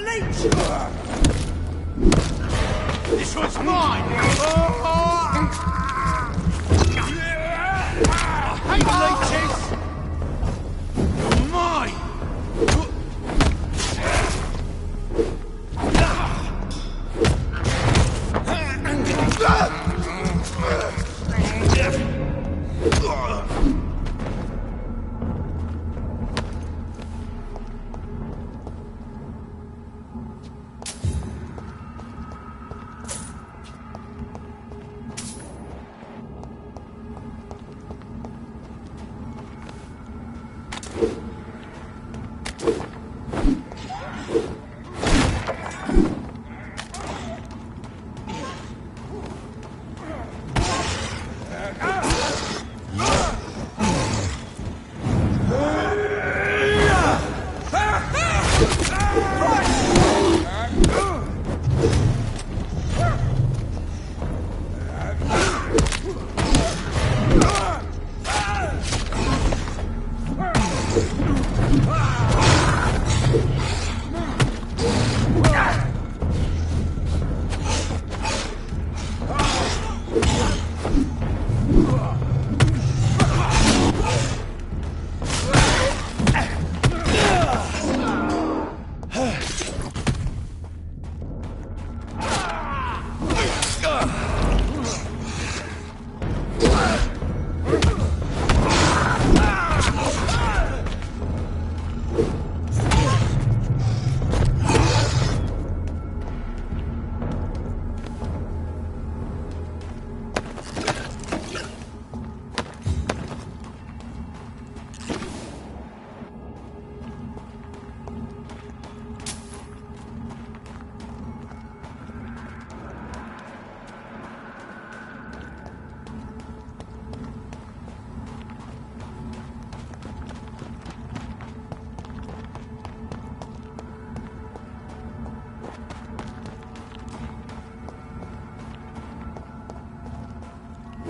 A leech! This one's mine! Hey, leeches! You're mine!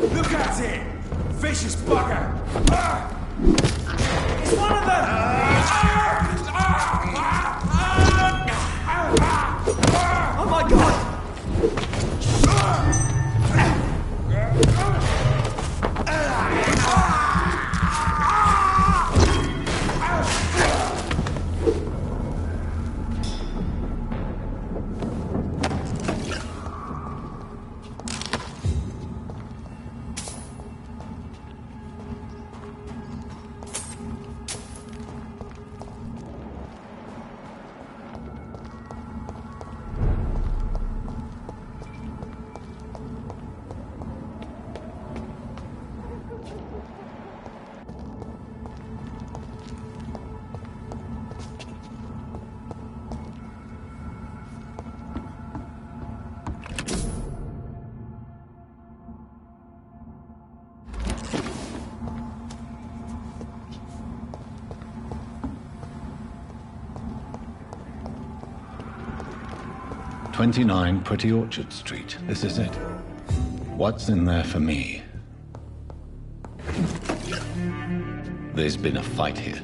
Look at it! Vicious bugger! It's one of them! Oh my god! "29 Pretty Orchard Street. This is it. What's in there for me?" There's been a fight here.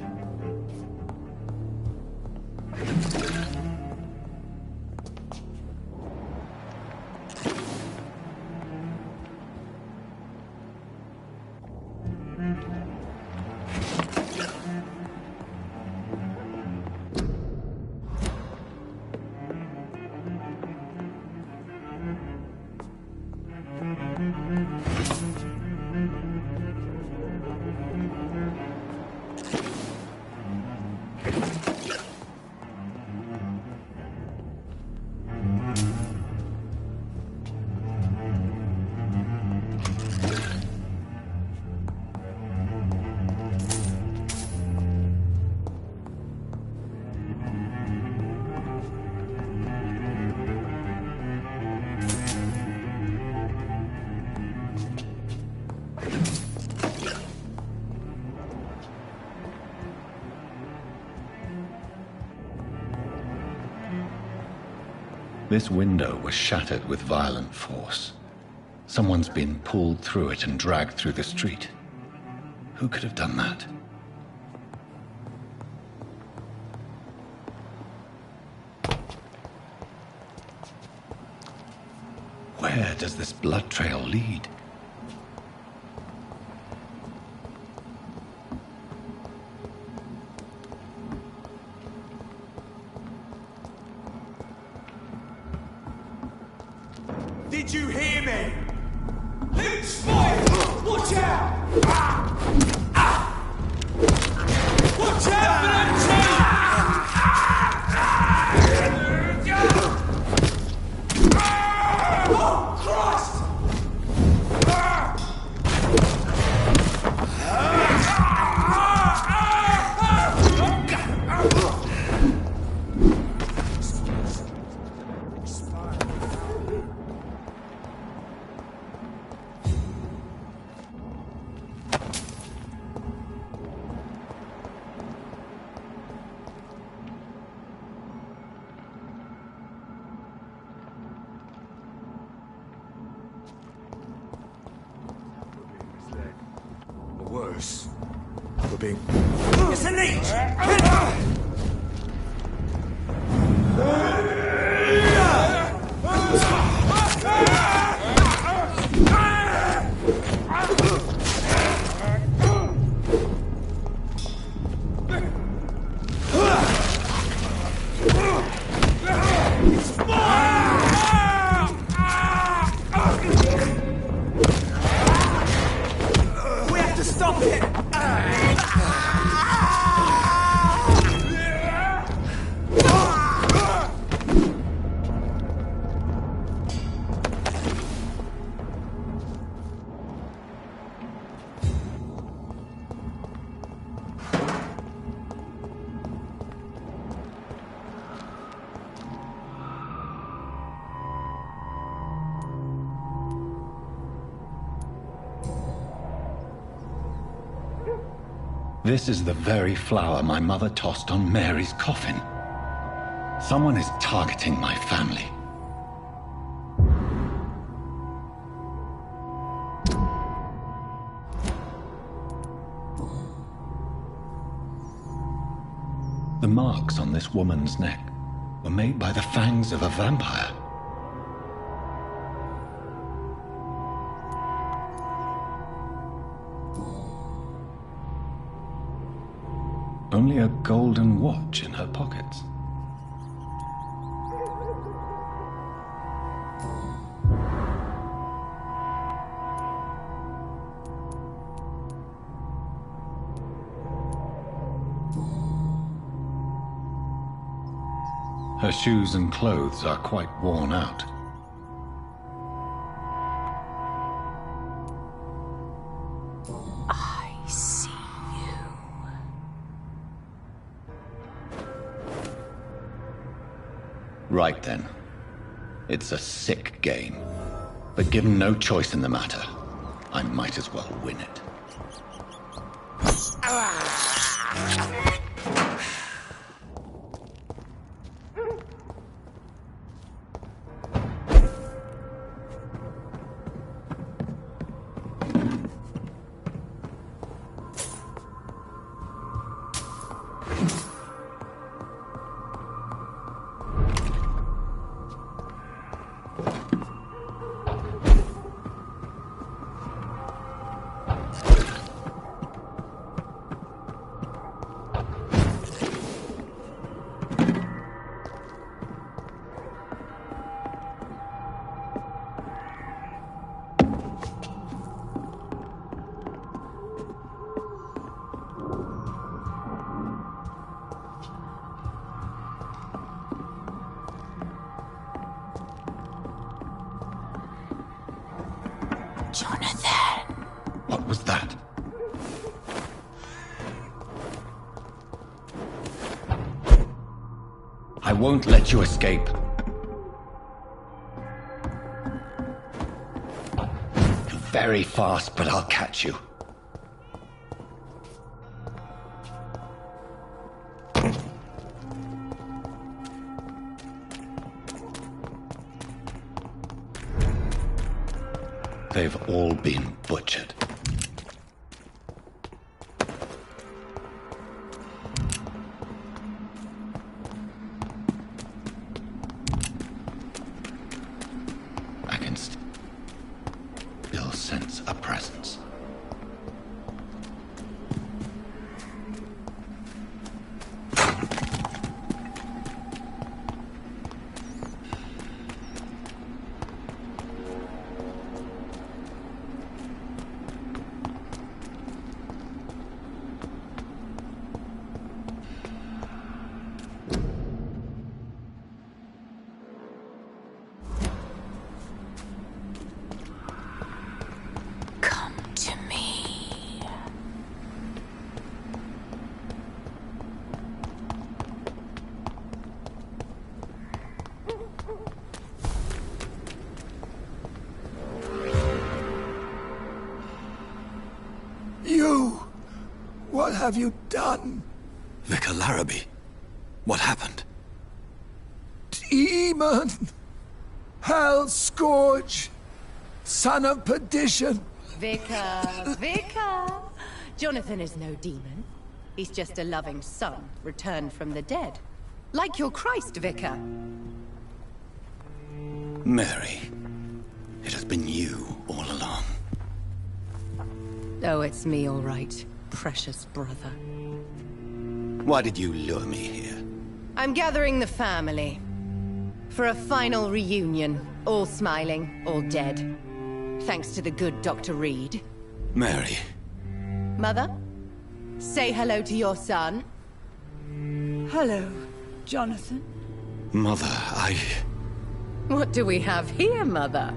This window was shattered with violent force. Someone's been pulled through it and dragged through the street. Who could have done that? where does this blood trail lead? Did you hear me? It's fire! Watch out! Watch out for them Oh, Christ! Worse. We're being... It's a leech! We have to stop it! This is the very flower my mother tossed on Mary's coffin. Someone is targeting my family. The marks on this woman's neck were made by the fangs of a vampire. Only a golden watch in her pockets. Her shoes and clothes are quite worn out. I see you. Right then. It's a sick game. But given no choice in the matter, I might as well win it. Jonathan. What was that? I won't let you escape. You're very fast, but I'll catch you. They've all been butchered. I can What have you done? Vicar Larrabee, what happened? Demon! Hell Scourge! Son of perdition! Vicar. Jonathan is no demon. He's just a loving son, returned from the dead. Like your Christ, Vicar. Mary, it has been you all along. Oh, it's me, all right. Precious brother. Why did you lure me here? I'm gathering the family. For a final reunion. All smiling, all dead. Thanks to the good Dr. Reed. Mary. Mother? Say hello to your son. Hello, Jonathan. Mother, What do we have here, Mother?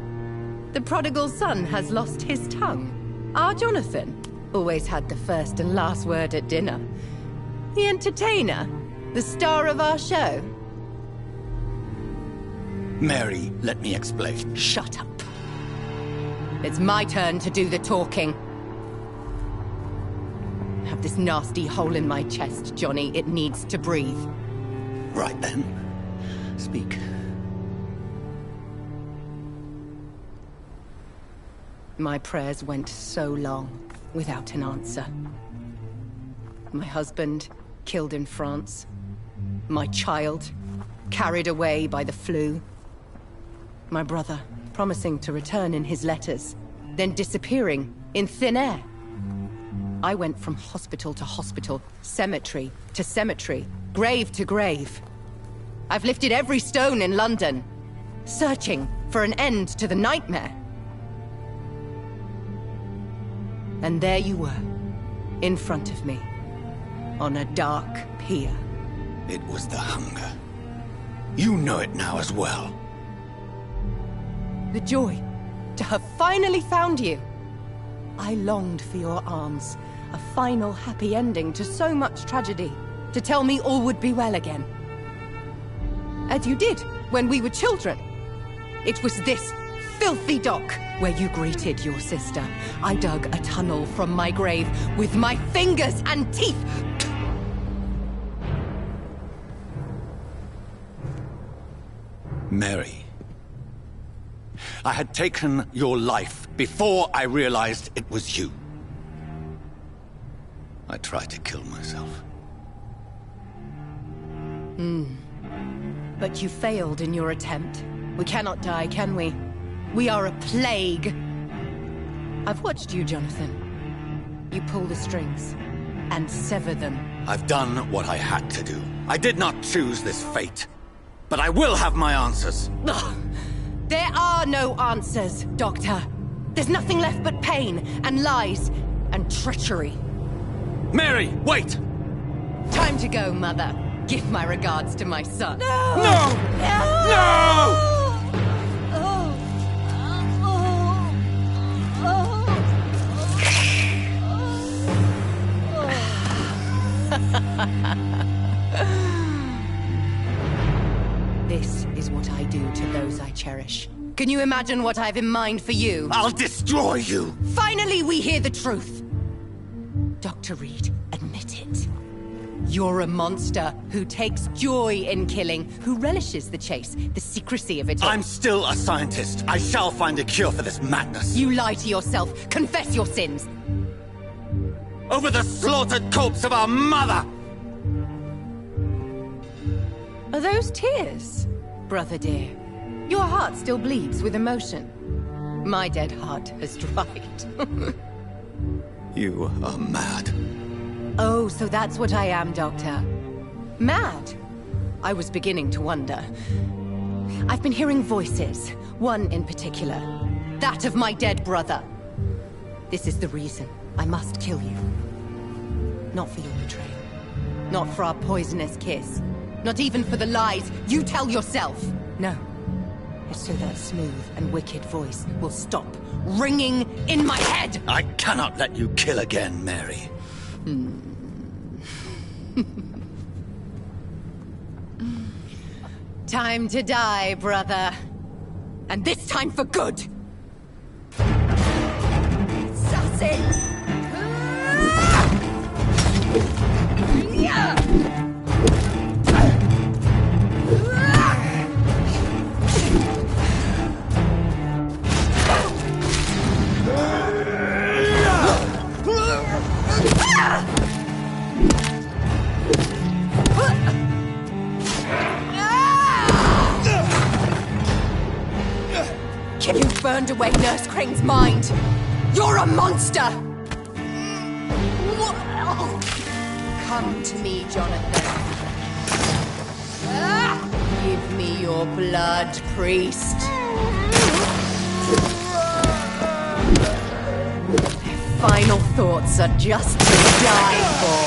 The prodigal son has lost his tongue. Our Jonathan always had the first and last word at dinner. The entertainer, the star of our show. Mary, let me explain. Shut up. It's my turn to do the talking. I have this nasty hole in my chest, Johnny. It needs to breathe. Right then. Speak. My prayers went so long without an answer. My husband killed in France. My child carried away by the flu. My brother promising to return in his letters, then disappearing in thin air. I went from hospital to hospital, cemetery to cemetery, grave to grave. I've lifted every stone in London, searching for an end to the nightmare. And there you were, in front of me, on a dark pier. It was the hunger. You know it now as well. The joy to have finally found you. I longed for your arms, a final happy ending to so much tragedy, to tell me all would be well again. As you did when we were children. It was this filthy dock where you greeted your sister. I dug a tunnel from my grave with my fingers and teeth. Mary. I had taken your life before I realized it was you. I tried to kill myself. But you failed in your attempt. We cannot die, can we? We are a plague. I've watched you, Jonathan. You pull the strings and sever them. I've done what I had to do. I did not choose this fate. But I will have my answers. Ugh. There are no answers, Doctor. There's nothing left but pain and lies and treachery. Mary, wait! Time to go, Mother. Give my regards to my son. No! No! This is what I do to those I cherish. Can you imagine what I've in mind for you? I'll destroy you! Finally, we hear the truth. Dr. Reed, admit it. You're a monster who takes joy in killing, who relishes the chase, the secrecy of it all. I'm still a scientist. I shall find a cure for this madness. You lie to yourself. Confess your sins. Over the slaughtered corpse of our mother! Are those tears, brother dear? Your heart still bleeds with emotion. My dead heart has dried. You are mad. Oh, so that's what I am, Doctor. Mad? I was beginning to wonder. I've been hearing voices, one in particular. That of my dead brother. This is the reason I must kill you. Not for your betrayal. Not for our poisonous kiss. Not even for the lies you tell yourself. No. It's so that smooth and wicked voice will stop ringing in my head! I cannot let you kill again, Mary. Time to die, brother. And this time for good! Assassin! You've burned away Nurse Crane's mind! You're a monster! Come to me, Jonathan. Give me your blood, priest. Final thoughts are just to die for.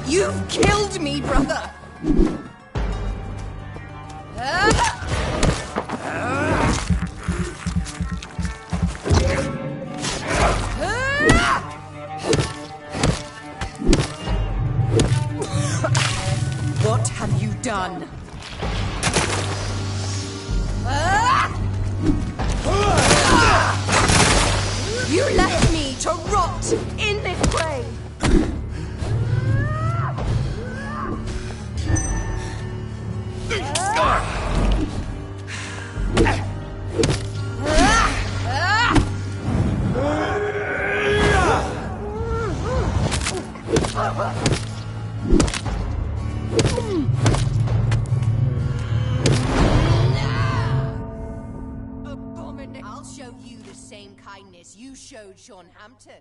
You've killed me, brother! What have you done? You left me to rot in this grave! I'll show you the same kindness you showed Sean Hampton.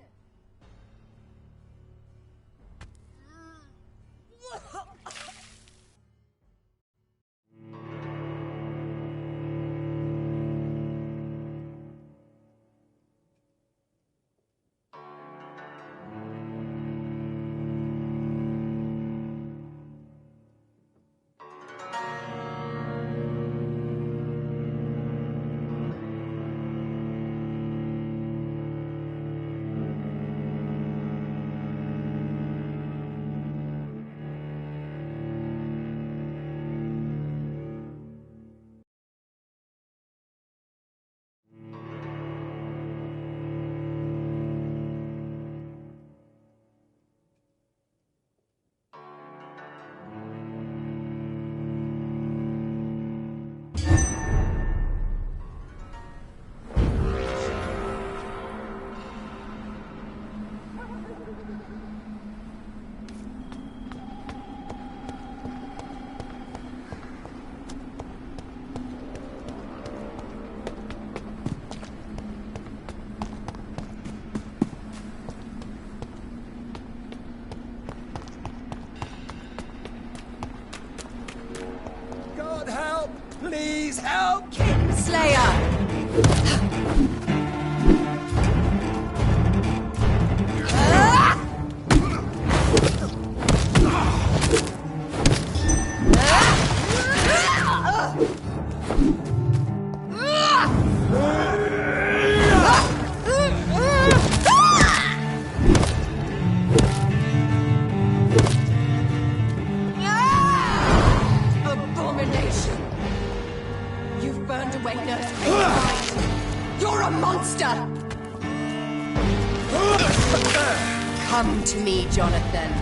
God help! Please help! Slayer! Abomination! You've burned away Nurse Crane's mind. You're a monster! Come to me, Jonathan.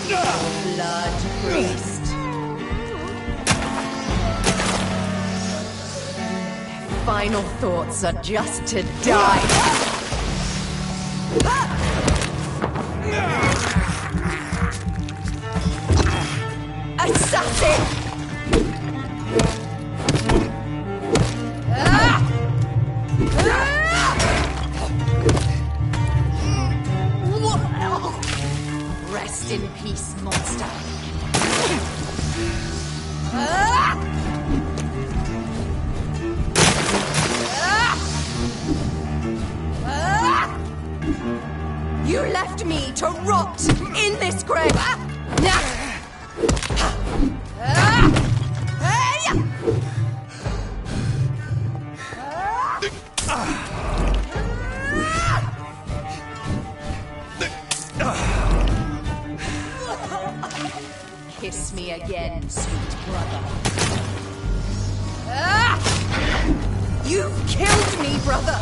Blood priest. Final thoughts are just to die. Assassin! Rest in peace, monster. You left me to rot in this grave. Kiss me again, sweet brother. You've killed me, brother!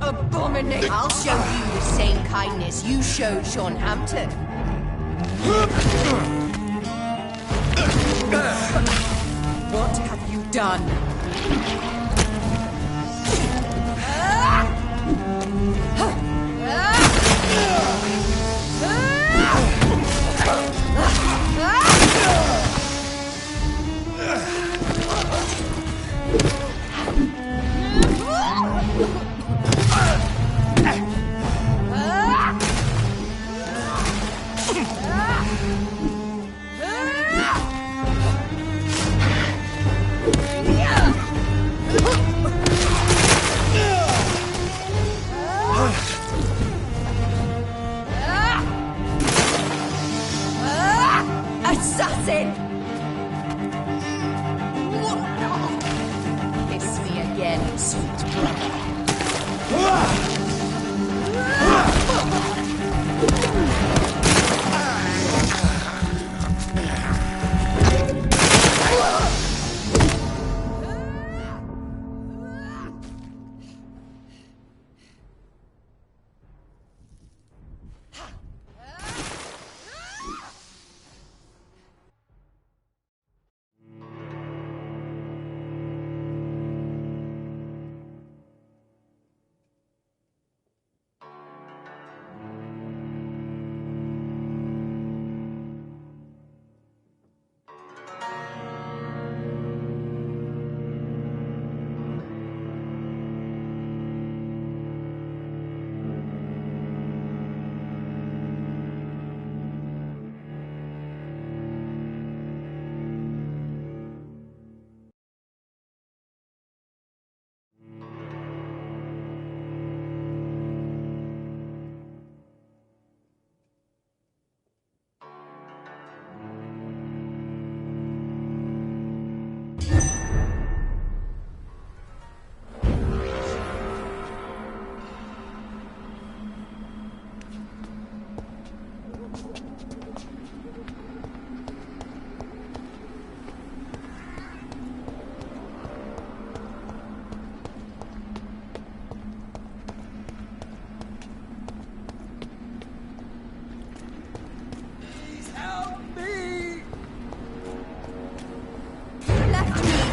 Abominate! I'll show you the same kindness you showed Sean Hampton. What have you done? Assassin! Kiss me again, sweet brother.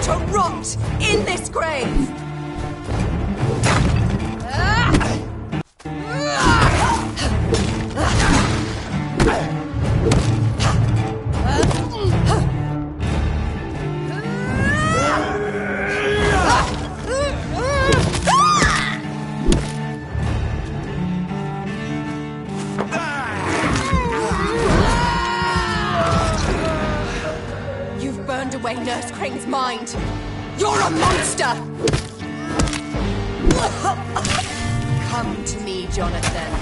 To rot in this grave! You've burned away Nurse Crane's mind! You're a monster! Come to me, Jonathan.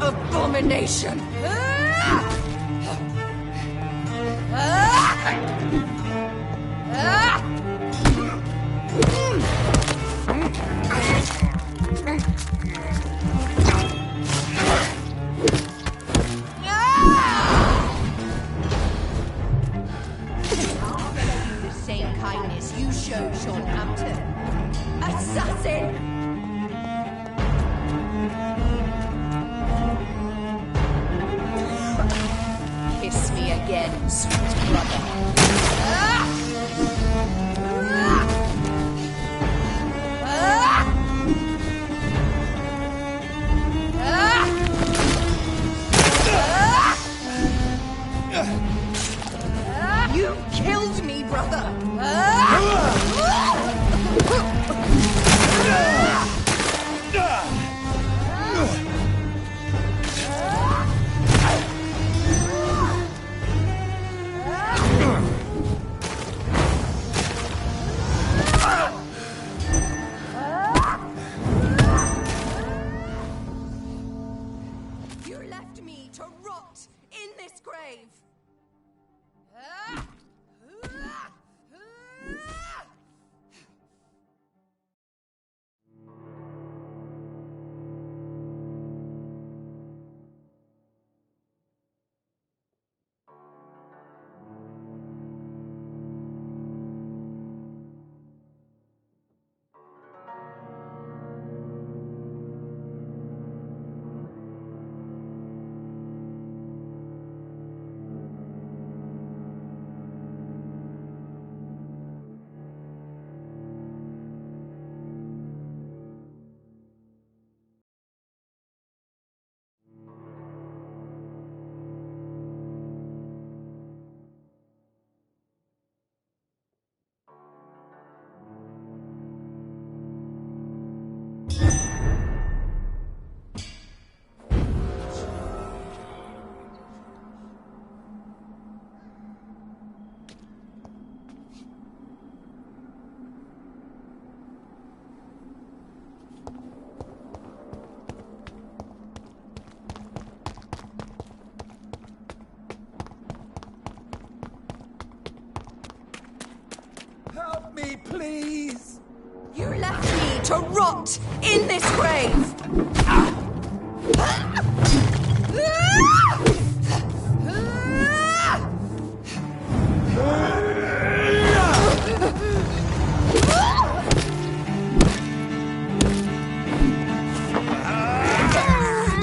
Abomination! You showed Sean Hampton. Assassin! Kiss me again, sweet brother. You killed me, brother! rot in this grave!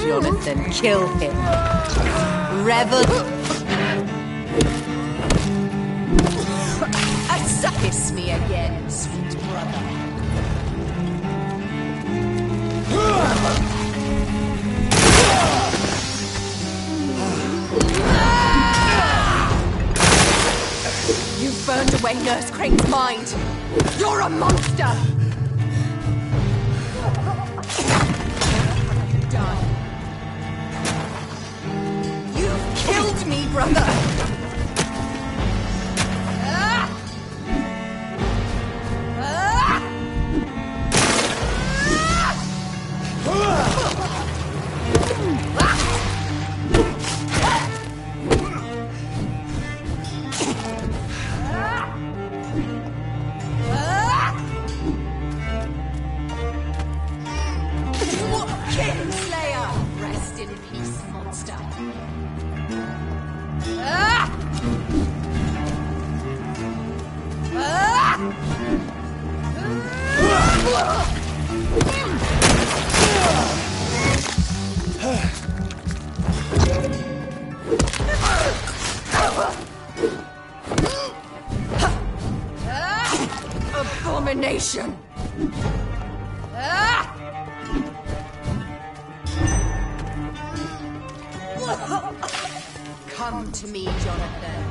Jonathan, kill him. Revel. Kiss me again, sweet brother. You've burned away Nurse Crane's mind. You're a monster! Die. You've killed me, brother! Abomination! Come to me, Jonathan.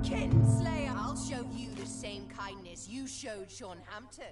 Kinslayer, I'll show you the same kindness you showed Sean Hampton.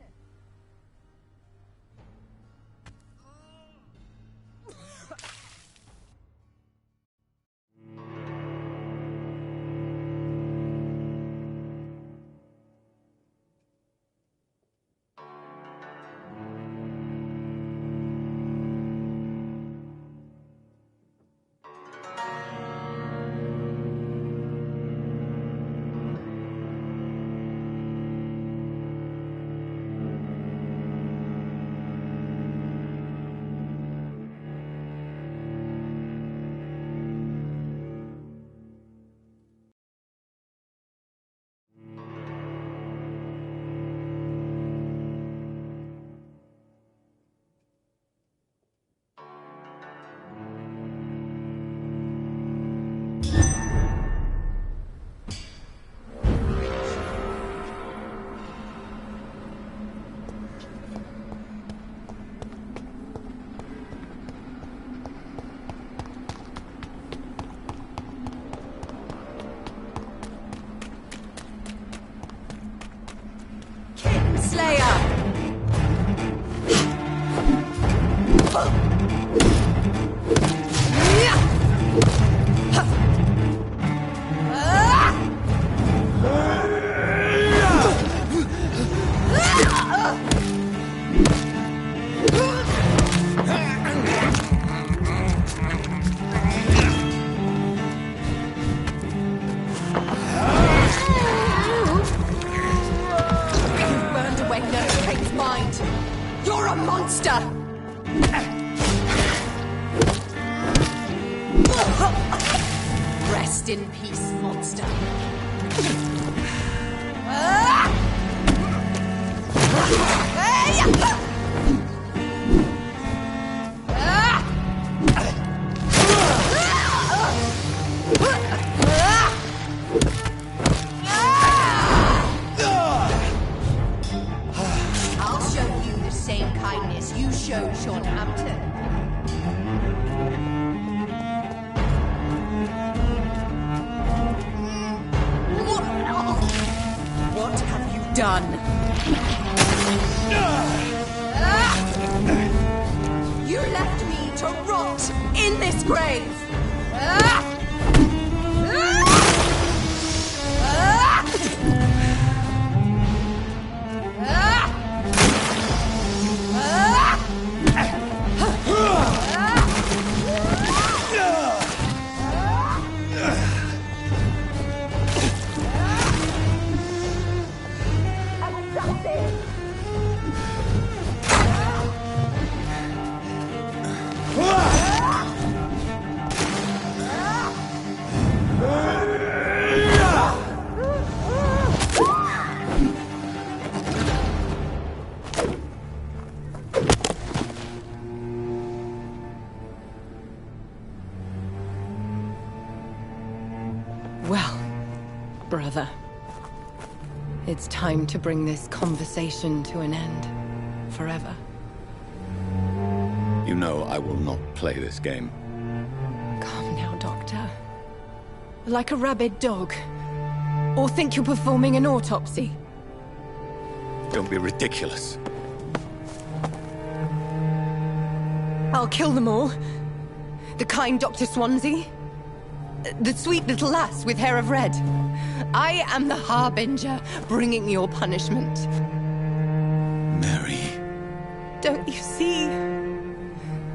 You're a monster! Rest in peace, monster. I'll show you the same kindness you showed Sean Hampton. What have you done? You left me to rot in this grave! Brother, it's time to bring this conversation to an end. Forever. You know I will not play this game. Calm now, Doctor. Like a rabid dog. Or think you're performing an autopsy. Don't be ridiculous. I'll kill them all. The kind Dr. Swansea. The sweet little lass with hair of red. I am the Harbinger, bringing your punishment. Mary. Don't you see?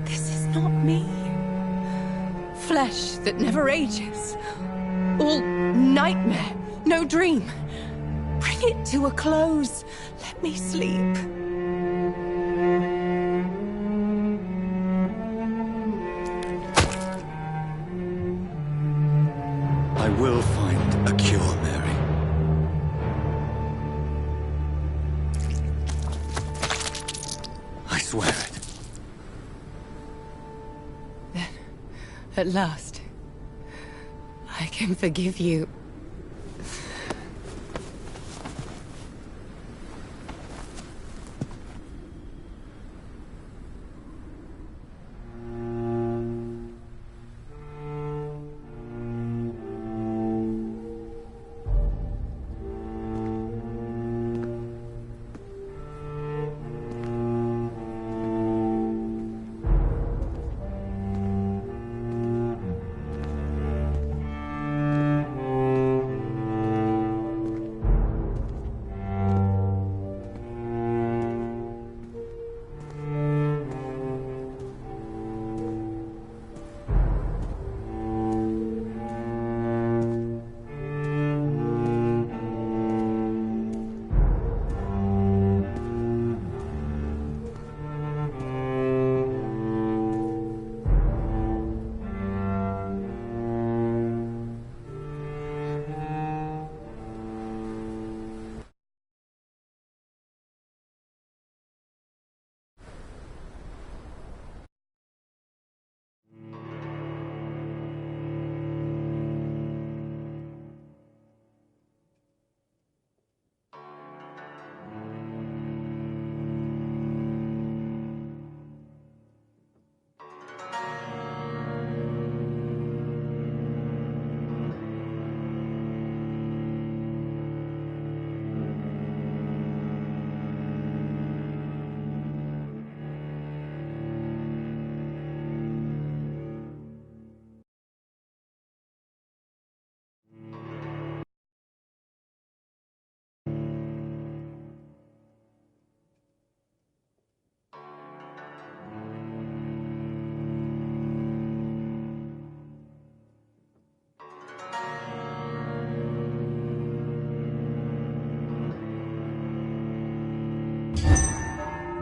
This is not me. Flesh that never ages. All nightmare, no dream. Bring it to a close. Let me sleep. I will find a cure, Mary. I swear it. Then, at last, I can forgive you.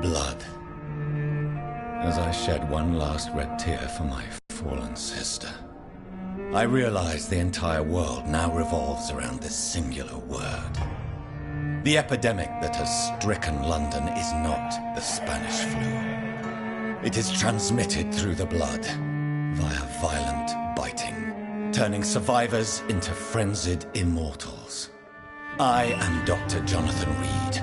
Blood. As I shed one last red tear for my fallen sister, I realize the entire world now revolves around this singular word. The epidemic that has stricken London is not the Spanish flu. It is transmitted through the blood, via violent biting, turning survivors into frenzied immortals. I am Dr. Jonathan Reed.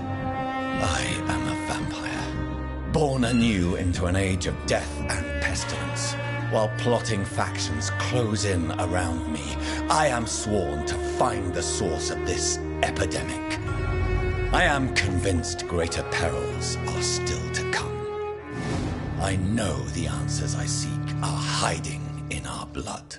I am a vampire, born anew into an age of death and pestilence. While plotting factions close in around me, I am sworn to find the source of this epidemic. I am convinced greater perils are still to come. I know the answers I seek are hiding in our blood.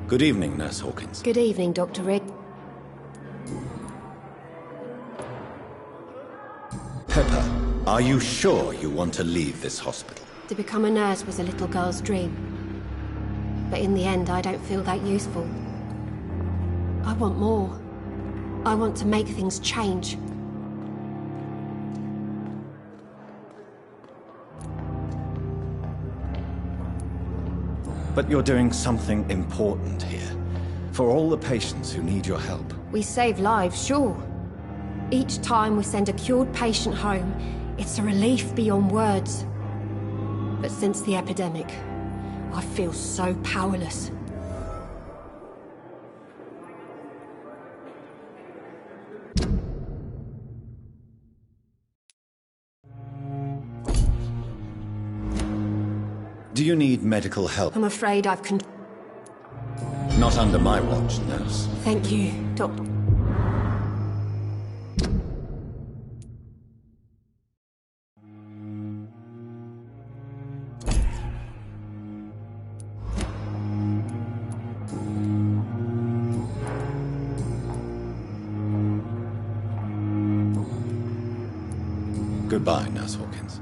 Good evening, Nurse Hawkins. Good evening, Dr. Rigg. Pepper, are you sure you want to leave this hospital? To become a nurse was a little girl's dream. But in the end, I don't feel that useful. I want more. I want to make things change. But you're doing something important here. For all the patients who need your help. We save lives, sure. Each time we send a cured patient home, it's a relief beyond words. But since the epidemic, I feel so powerless. Do you need medical help? I'm afraid I've Not under my watch, nurse. Thank you, Doctor. Goodbye, Nurse Hawkins.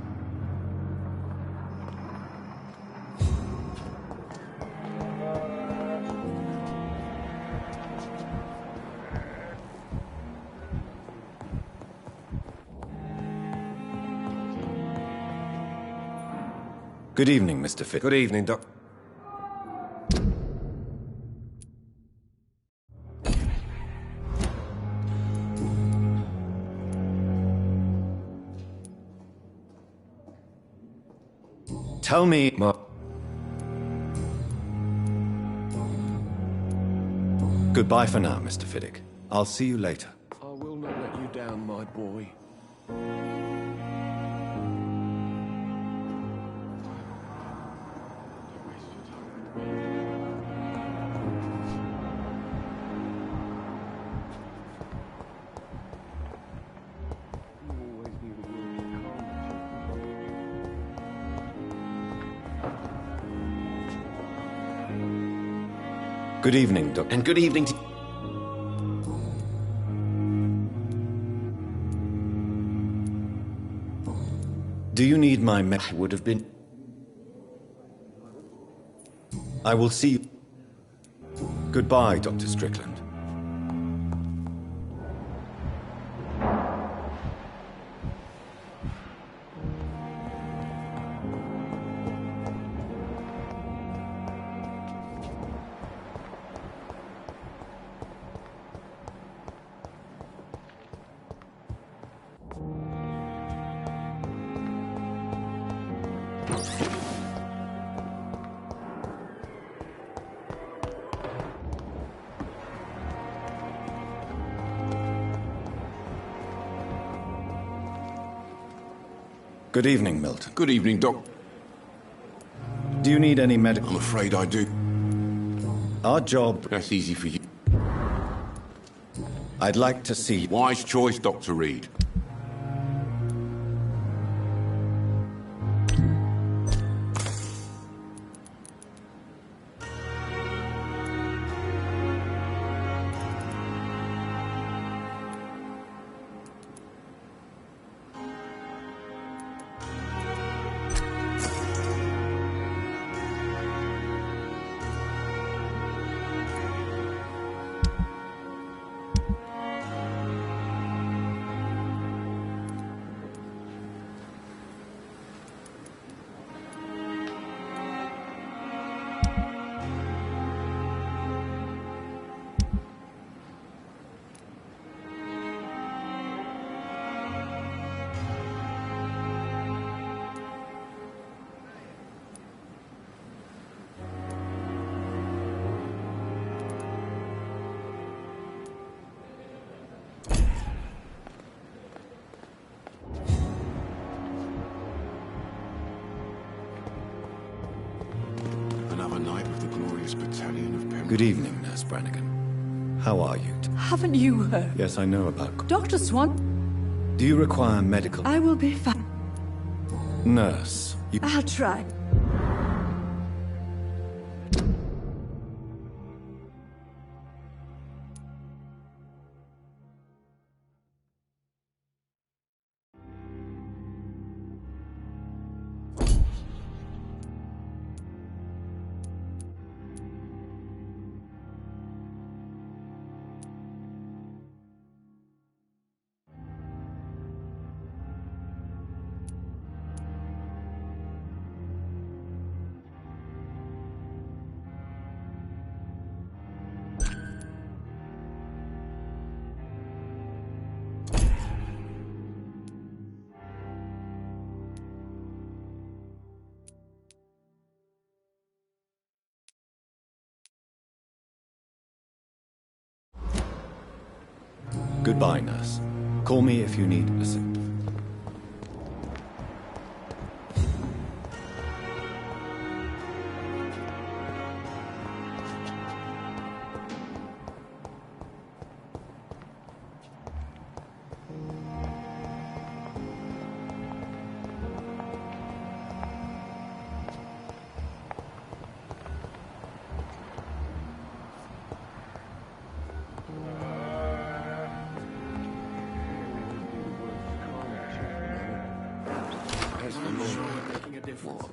Good evening, Mr. Fit. Good evening, Doc. Tell me... Goodbye for now, Mr. Fiddick. I'll see you later. I will not let you down, my boy. Good evening, Doctor. And good evening to... Do you need my Would have been... I will see you. Goodbye, Dr. Strickland. Good evening, Milton. Good evening, Doc. Do you need any medical... I'm afraid I do. Our job... That's easy for you. I'd like to see... Wise choice, Dr. Reed. Another night with the glorious battalion of Pembroke. Good evening, Nurse Brannigan. How are you? Haven't you heard? Yes, I know about... Dr. Swan, Do you require medical... I will be fine. Nurse, you... I'll try. Goodbye, nurse. Call me if you need assistance.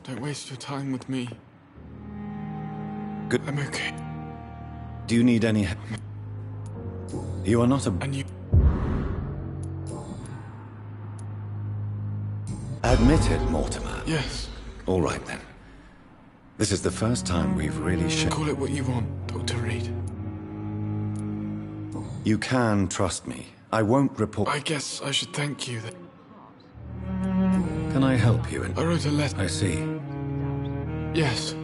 Don't waste your time with me. Good. I'm okay. Do you need any help? You are not a... And you... Admit it, Mortimer. Yes. All right, then. This is the first time we've really Call it what you want, Dr. Reed. You can trust me. I won't report... I guess I should thank you that... Can I help you in... I wrote a letter. I see. Yes.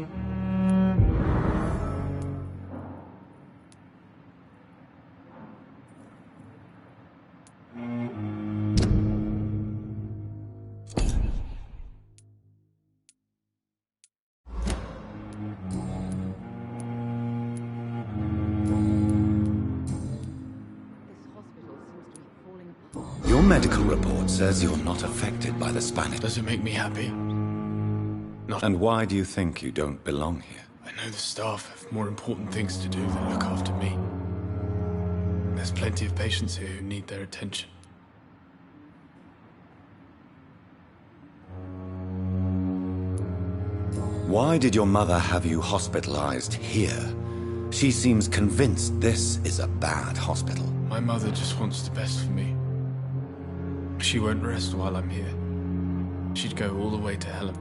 Your medical report says you're not affected by the Spanish. Does it make me happy? Not. And why do you think you don't belong here? I know the staff have more important things to do than look after me. There's plenty of patients here who need their attention. Why did your mother have you hospitalized here? She seems convinced this is a bad hospital. My mother just wants the best for me. She won't rest while I'm here. She'd go all the way to hell.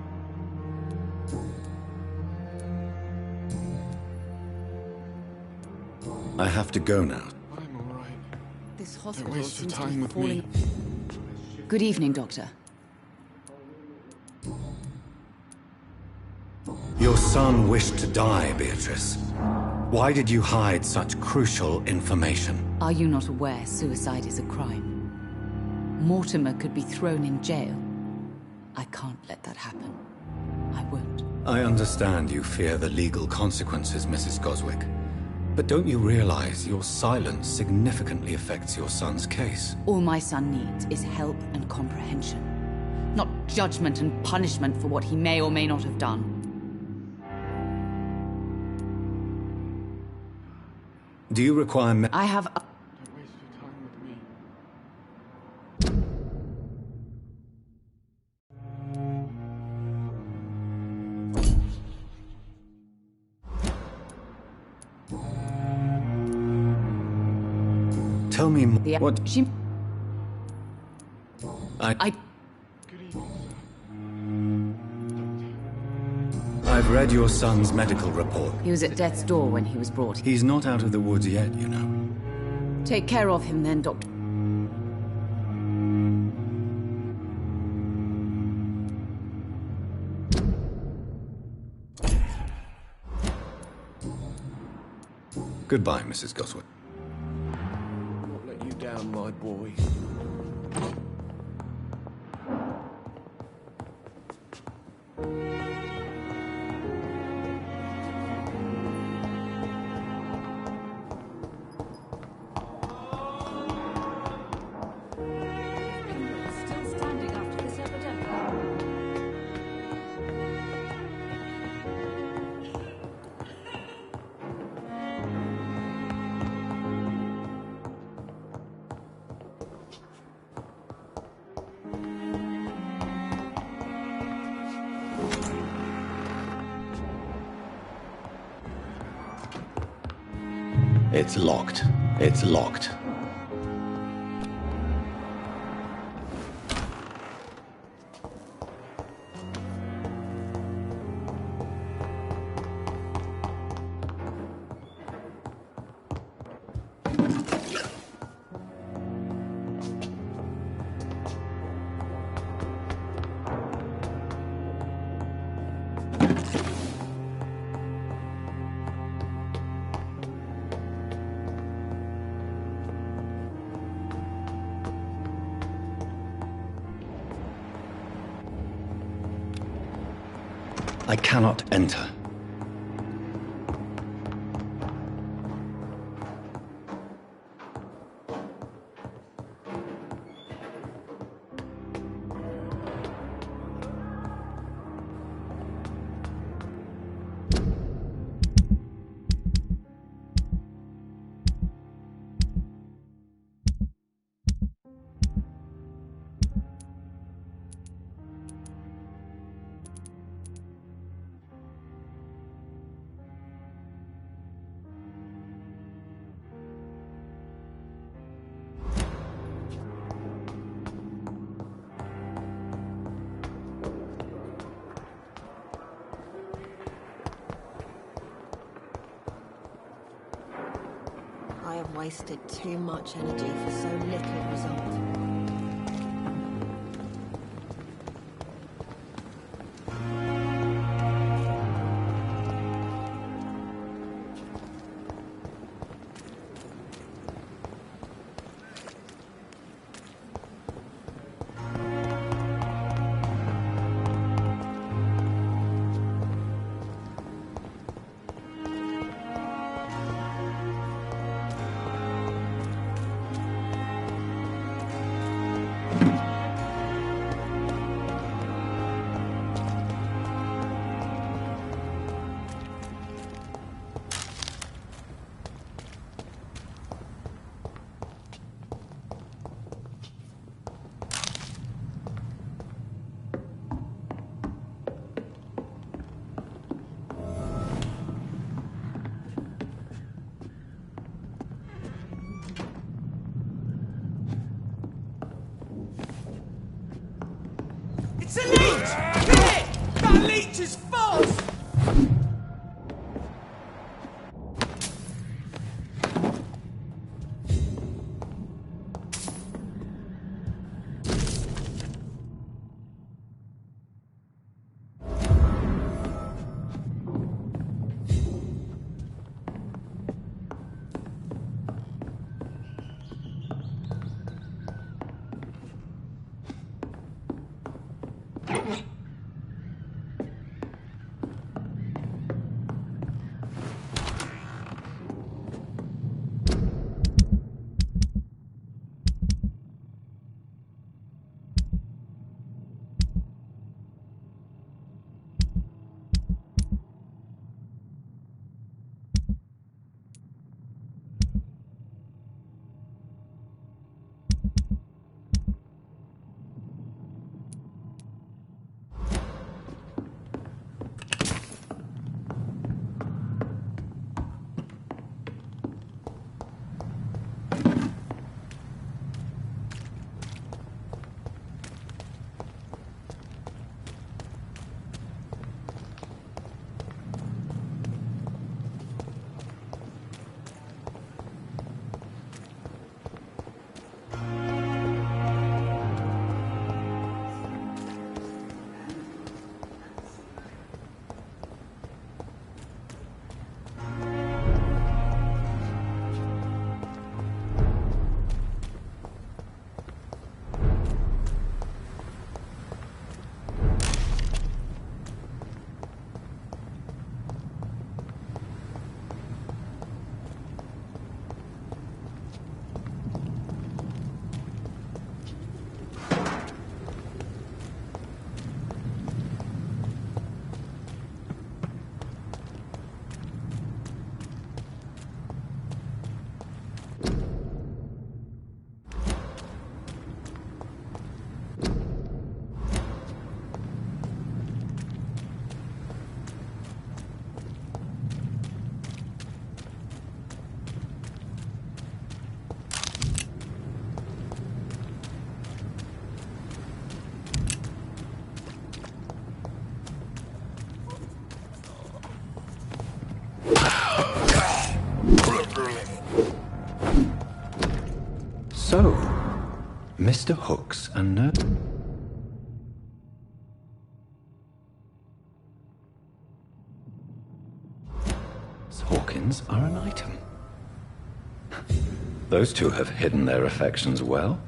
I have to go now. I'm all right. This Don't hospital waste your seems to time be with falling. me. Good evening, Doctor. Your son wished to die, Beatrice. Why did you hide such crucial information? Are you not aware suicide is a crime? Mortimer could be thrown in jail. I can't let that happen. I won't. I understand you fear the legal consequences, Mrs. Goswick. But don't you realize your silence significantly affects your son's case? All my son needs is help and comprehension. Not judgment and punishment for what he may or may not have done. Do you require I have... Don't waste your time with me. Tell me what... She... I... Good evening, sir. I've read your son's medical report. He was at death's door when he was brought here. He's not out of the woods yet, you know. Take care of him then, Doctor. Goodbye, Mrs. Goswick. Not let you down, my boy. Still standing after this epidemic. It's locked. It's locked. I cannot enter. I have wasted too much energy for so little result. It's a leech! Here! That leech is false! So, Mr. Hooks and no... Hawkins are an item. Those two have hidden their affections well.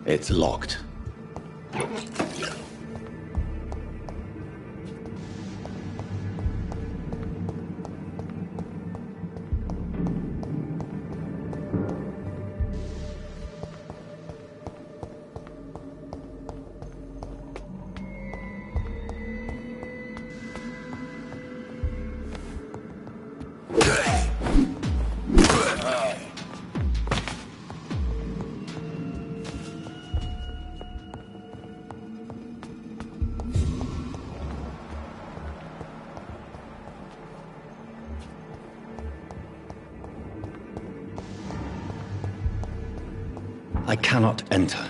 It's locked. I cannot enter.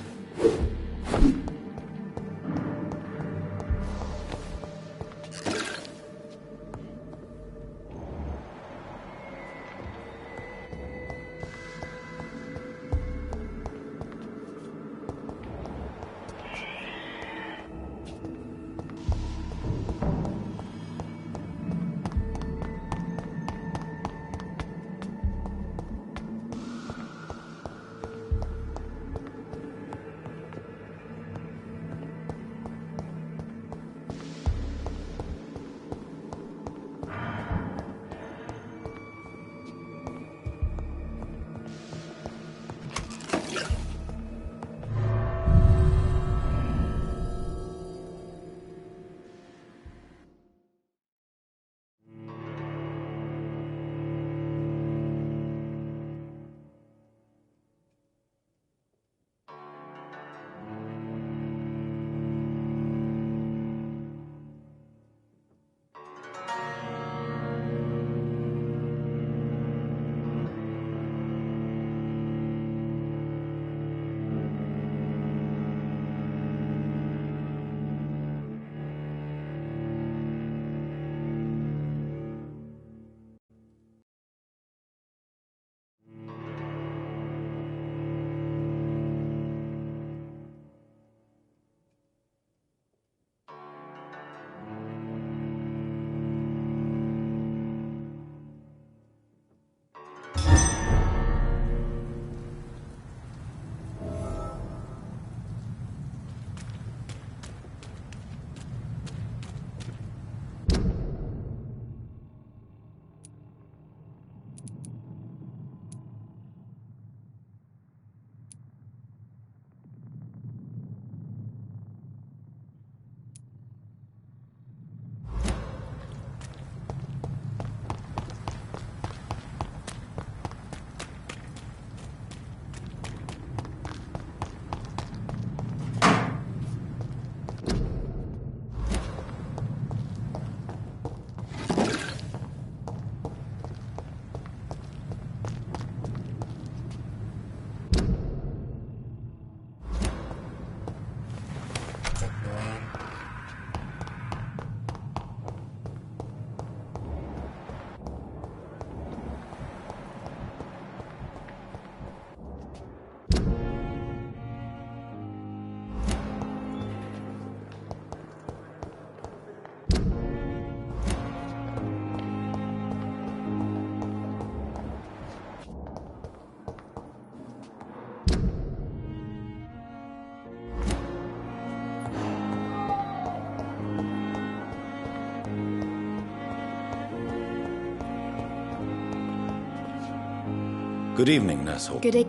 Good evening, Nurse Hawkins. Good e-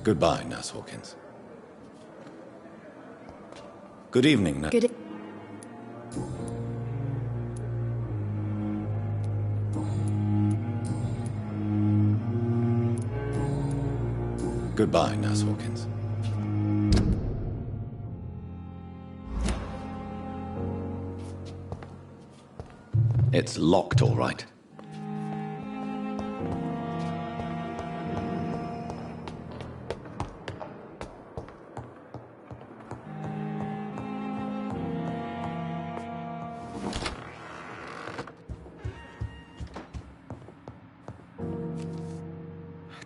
Goodbye, Nurse Hawkins. Good evening, Nurse. Good e- Goodbye, Nurse Hawkins. It's locked, all right.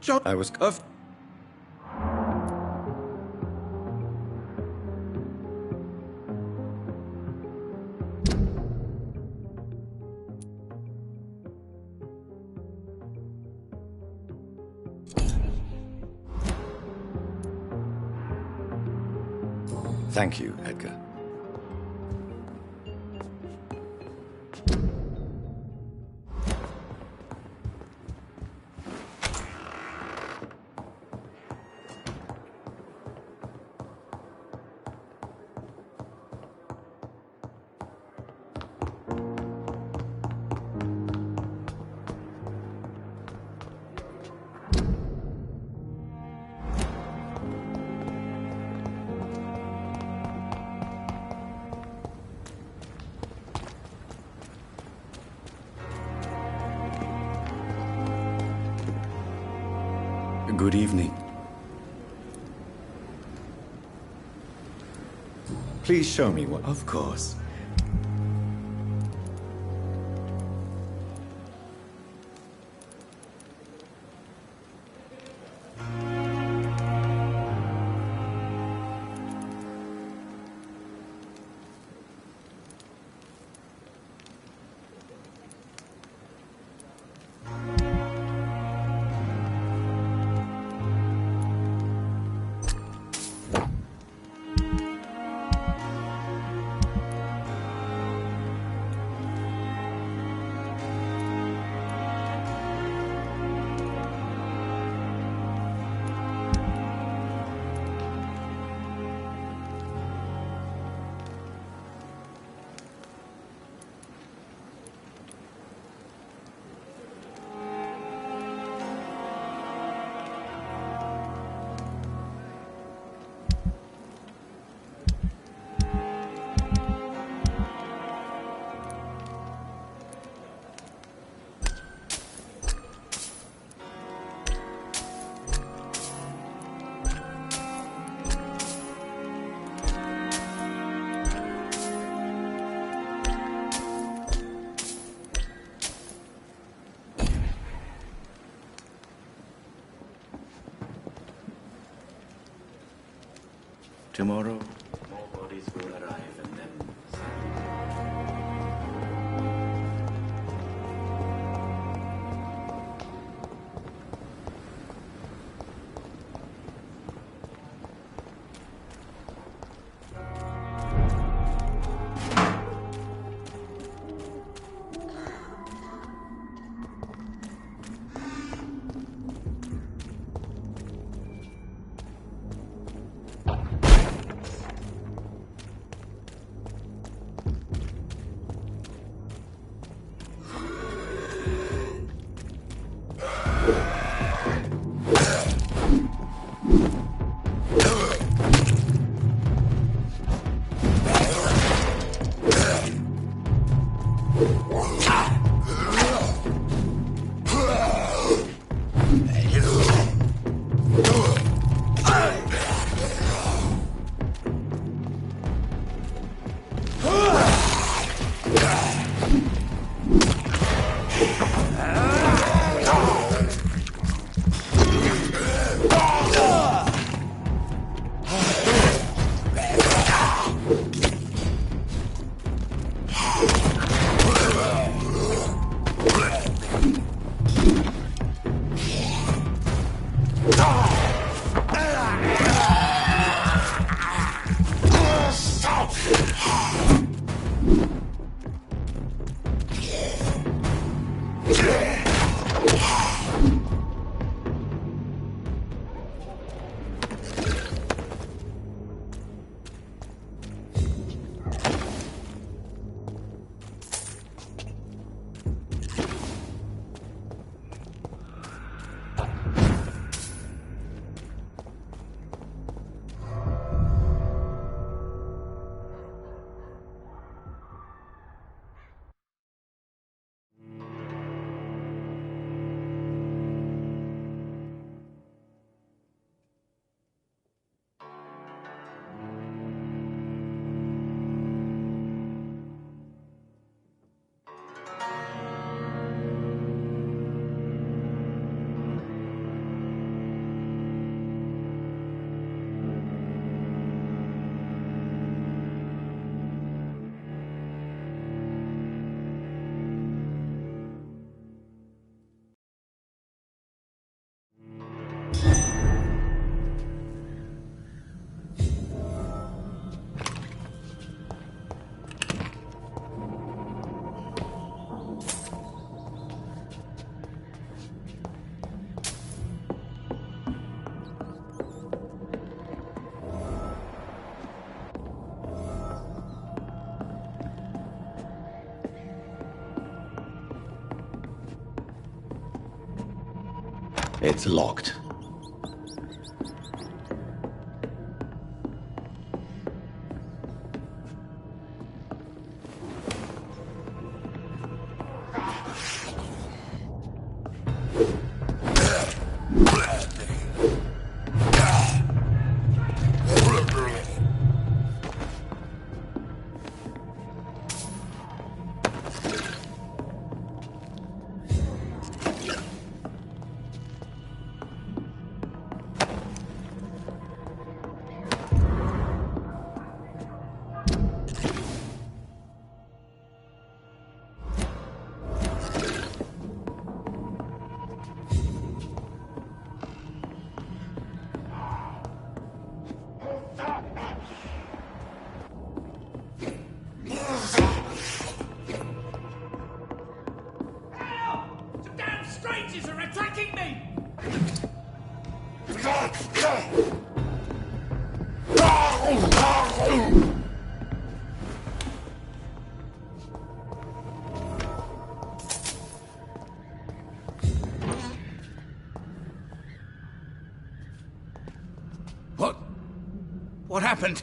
John, I was... of Thank you, Edgar. Good evening. Please show me what... Of course. Tomorrow, more bodies will arrive and then... It's locked. What happened?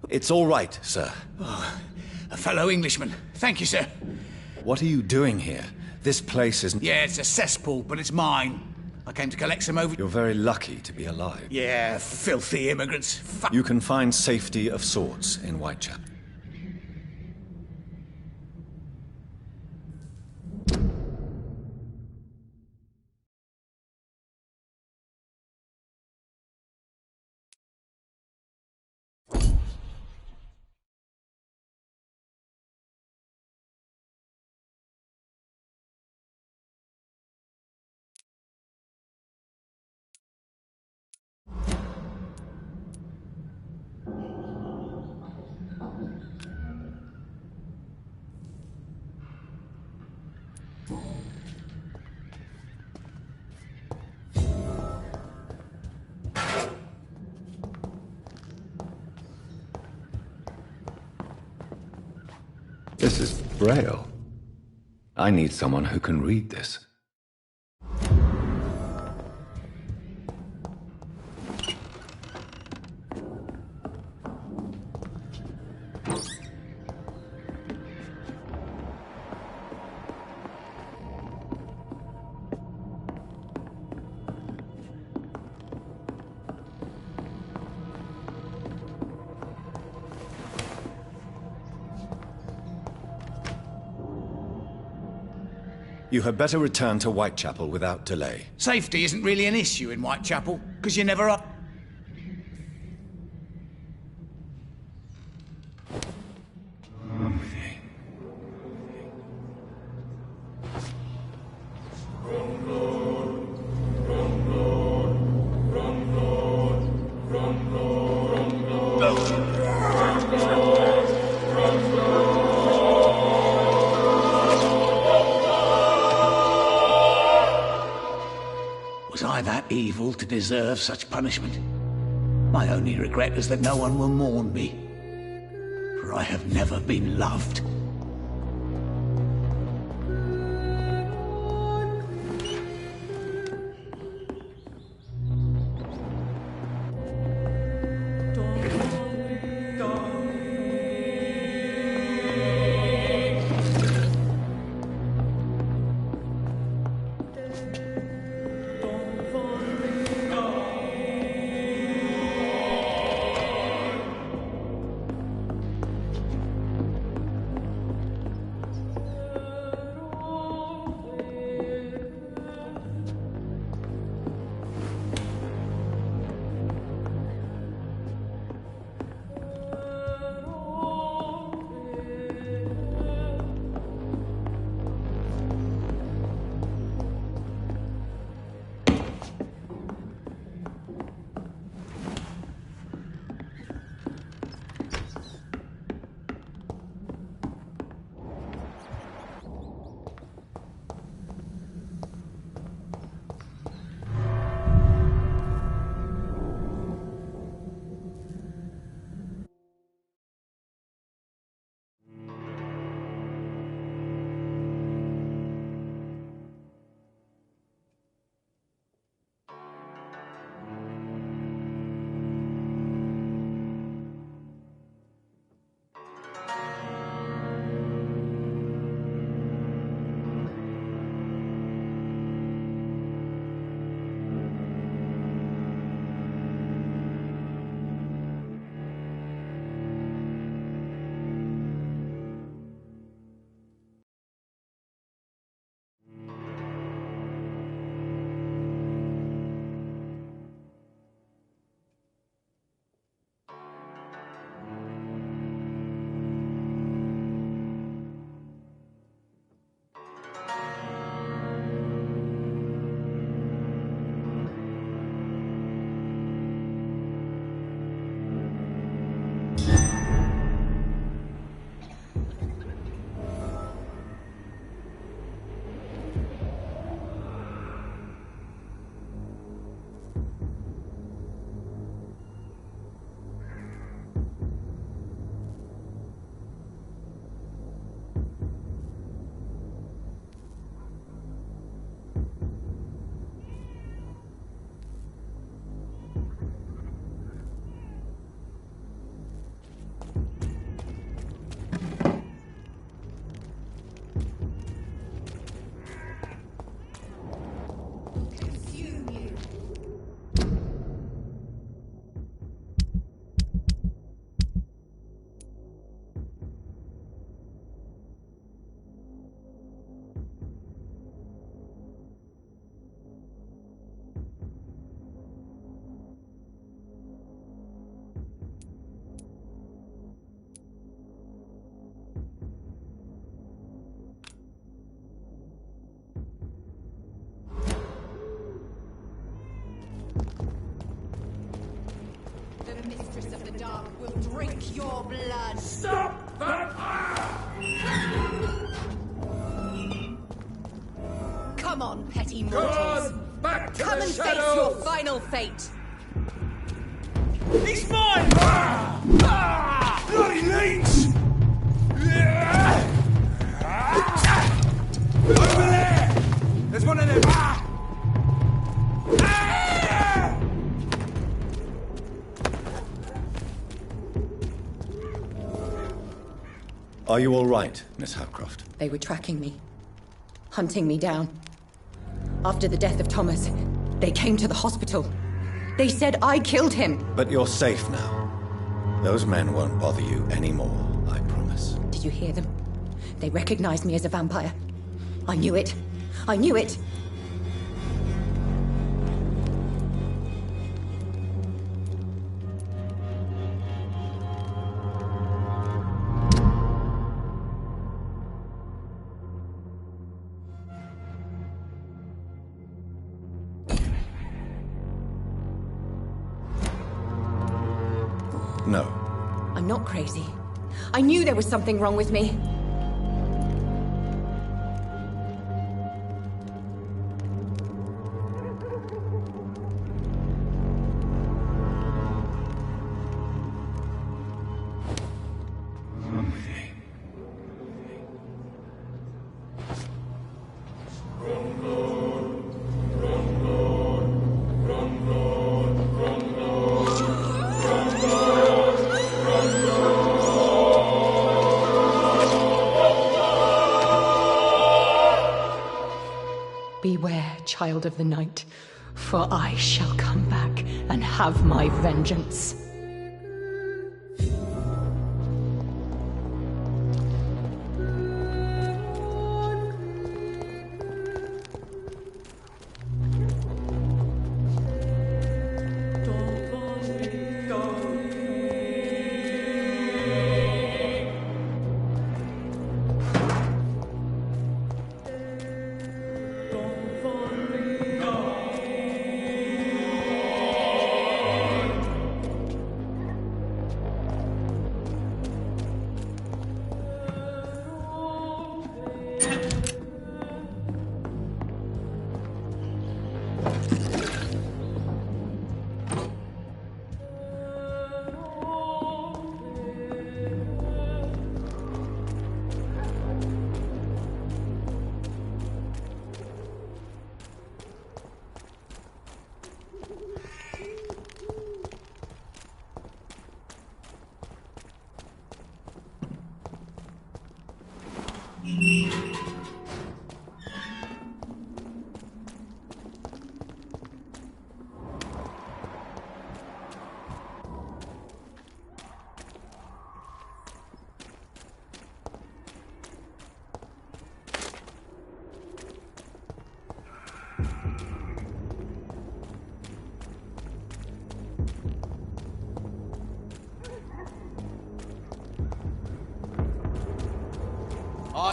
It's all right, sir. Oh, a fellow Englishman. Thank you, sir. What are you doing here? This place isn't... Yeah, it's a cesspool, but it's mine. I came to collect some over... You're very lucky to be alive. Yeah, filthy immigrants. You can find safety of sorts in Whitechapel. This is Braille. I need someone who can read this. You had better return to Whitechapel without delay. Safety isn't really an issue in Whitechapel, because you never are... Was I that evil to deserve such punishment? My only regret is that no one will mourn me, for I have never been loved. your blood! Stop that! Come on, petty Go mortals! on! Back to Come the and shadows! face your final fate! He's mine! Bloody leech! Over there! There's one of them! Are you all right, Miss Howcroft? They were tracking me. Hunting me down. After the death of Thomas, they came to the hospital. They said I killed him. But you're safe now. Those men won't bother you anymore, I promise. Did you hear them? They recognized me as a vampire. I knew it. I knew it. No. I'm not crazy. I knew there was something wrong with me. Beware, child of the night, for I shall come back and have my vengeance.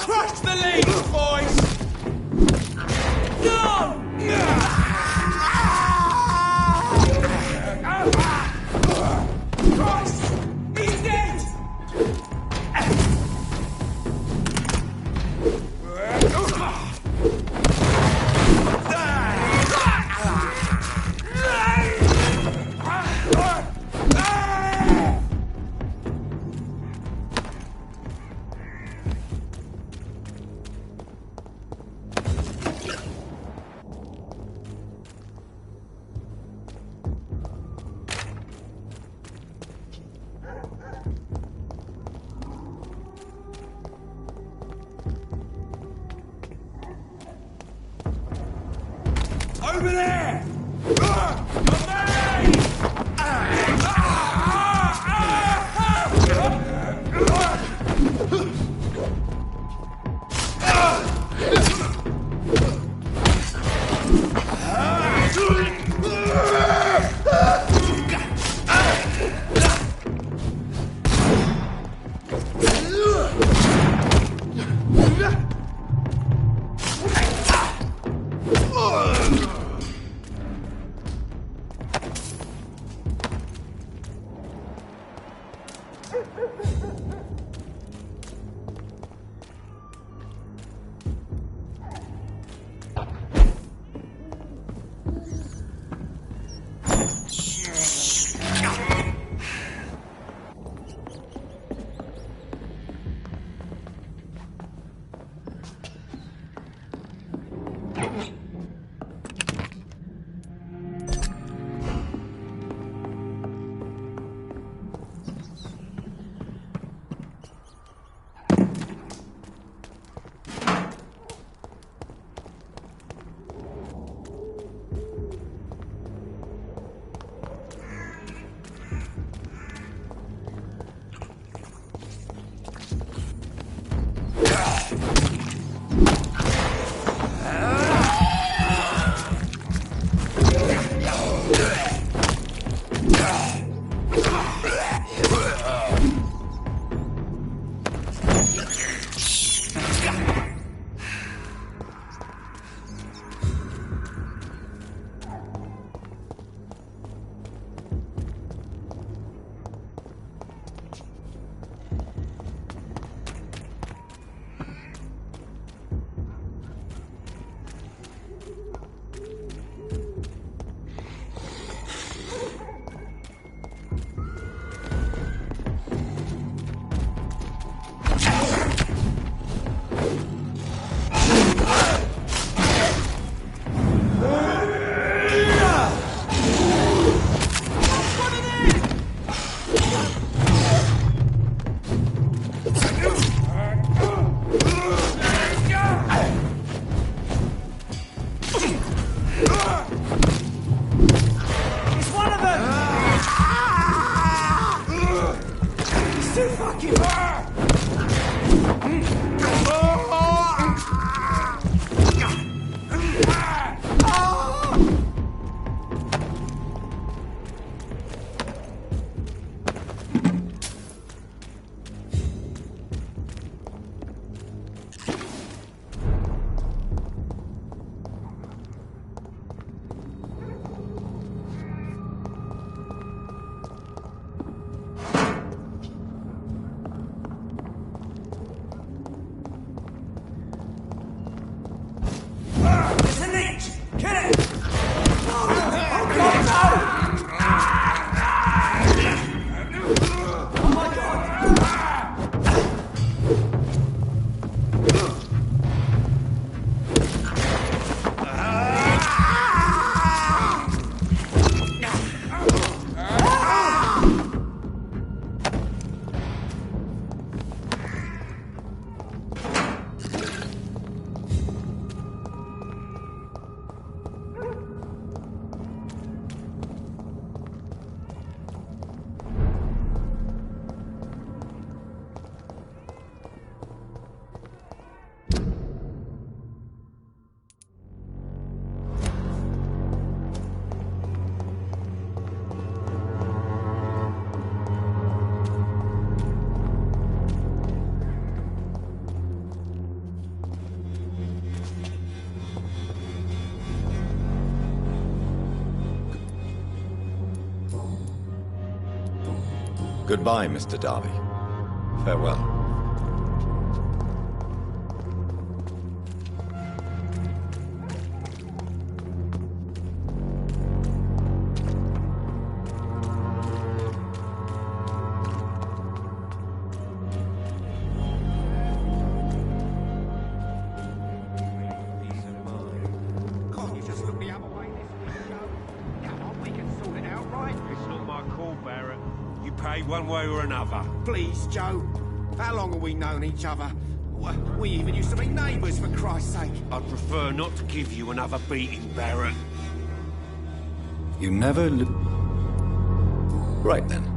Crush the lead, boys! No! Christ! He's dead! Over there! Goodbye, Mr. Darby. Farewell. Can't you just look the other way this window? Come on, we can sort it out, right? It's not my call, Barrett. You pay one way or another. Please, Joe. How long have we known each other? We even used to be neighbours, for Christ's sake. I'd prefer not to give you another beating, Barrett. You never Right then.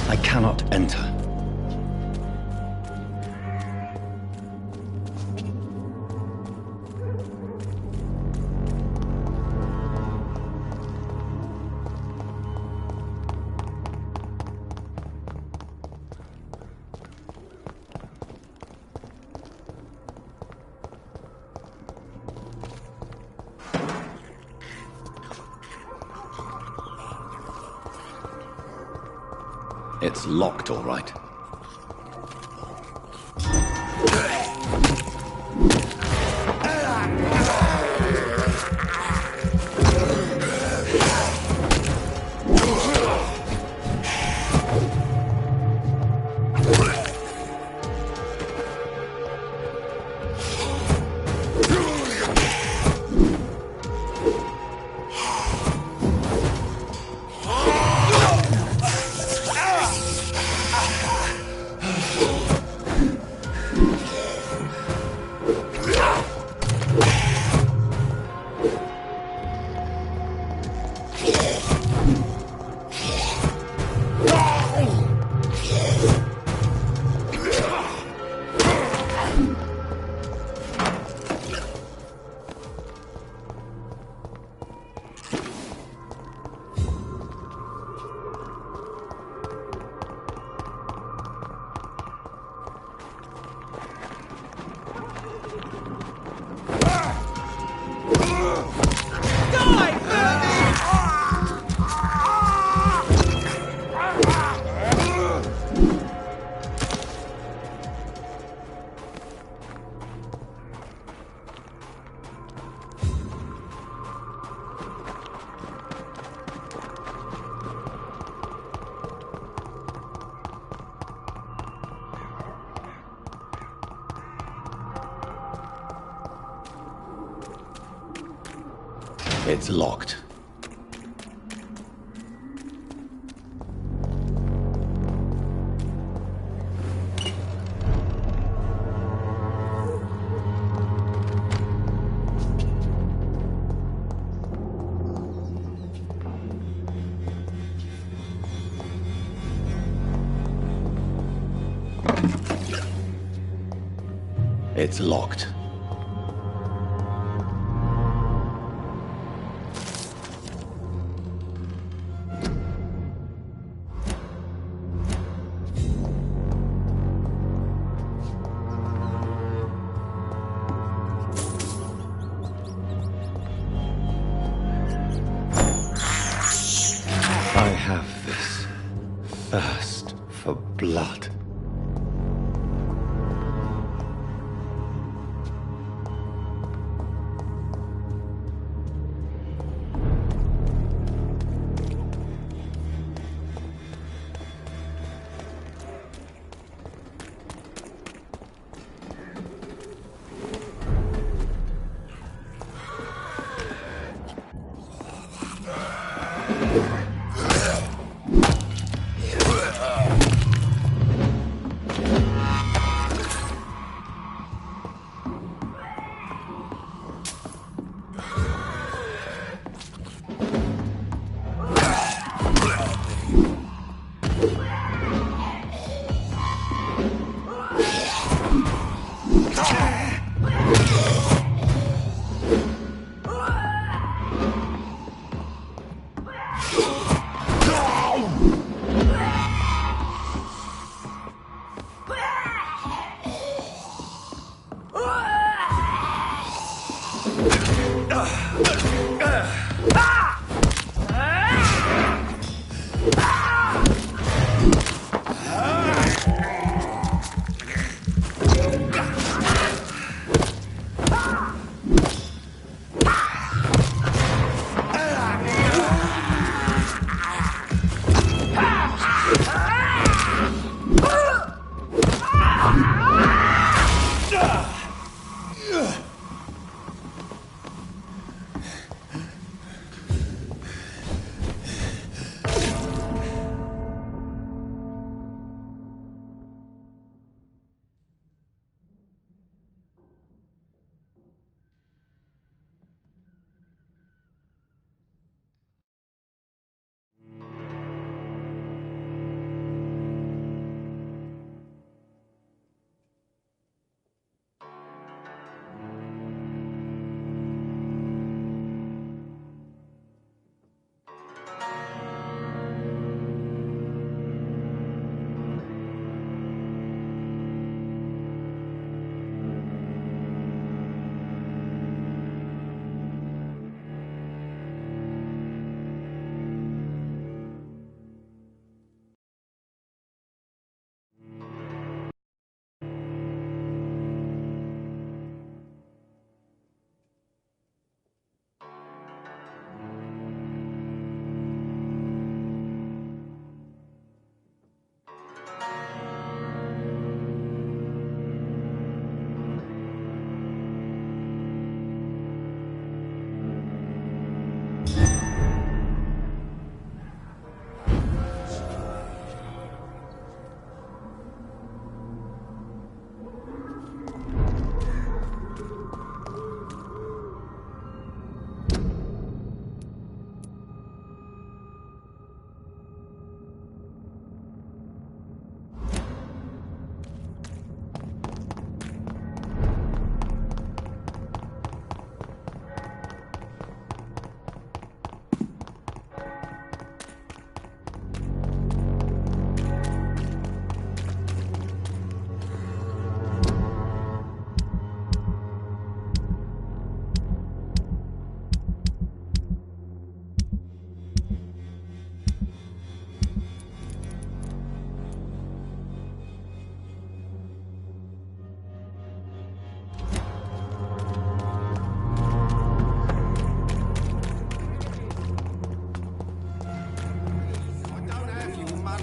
I cannot enter. It's locked, all right. It's locked. It's locked. I have this thirst for blood.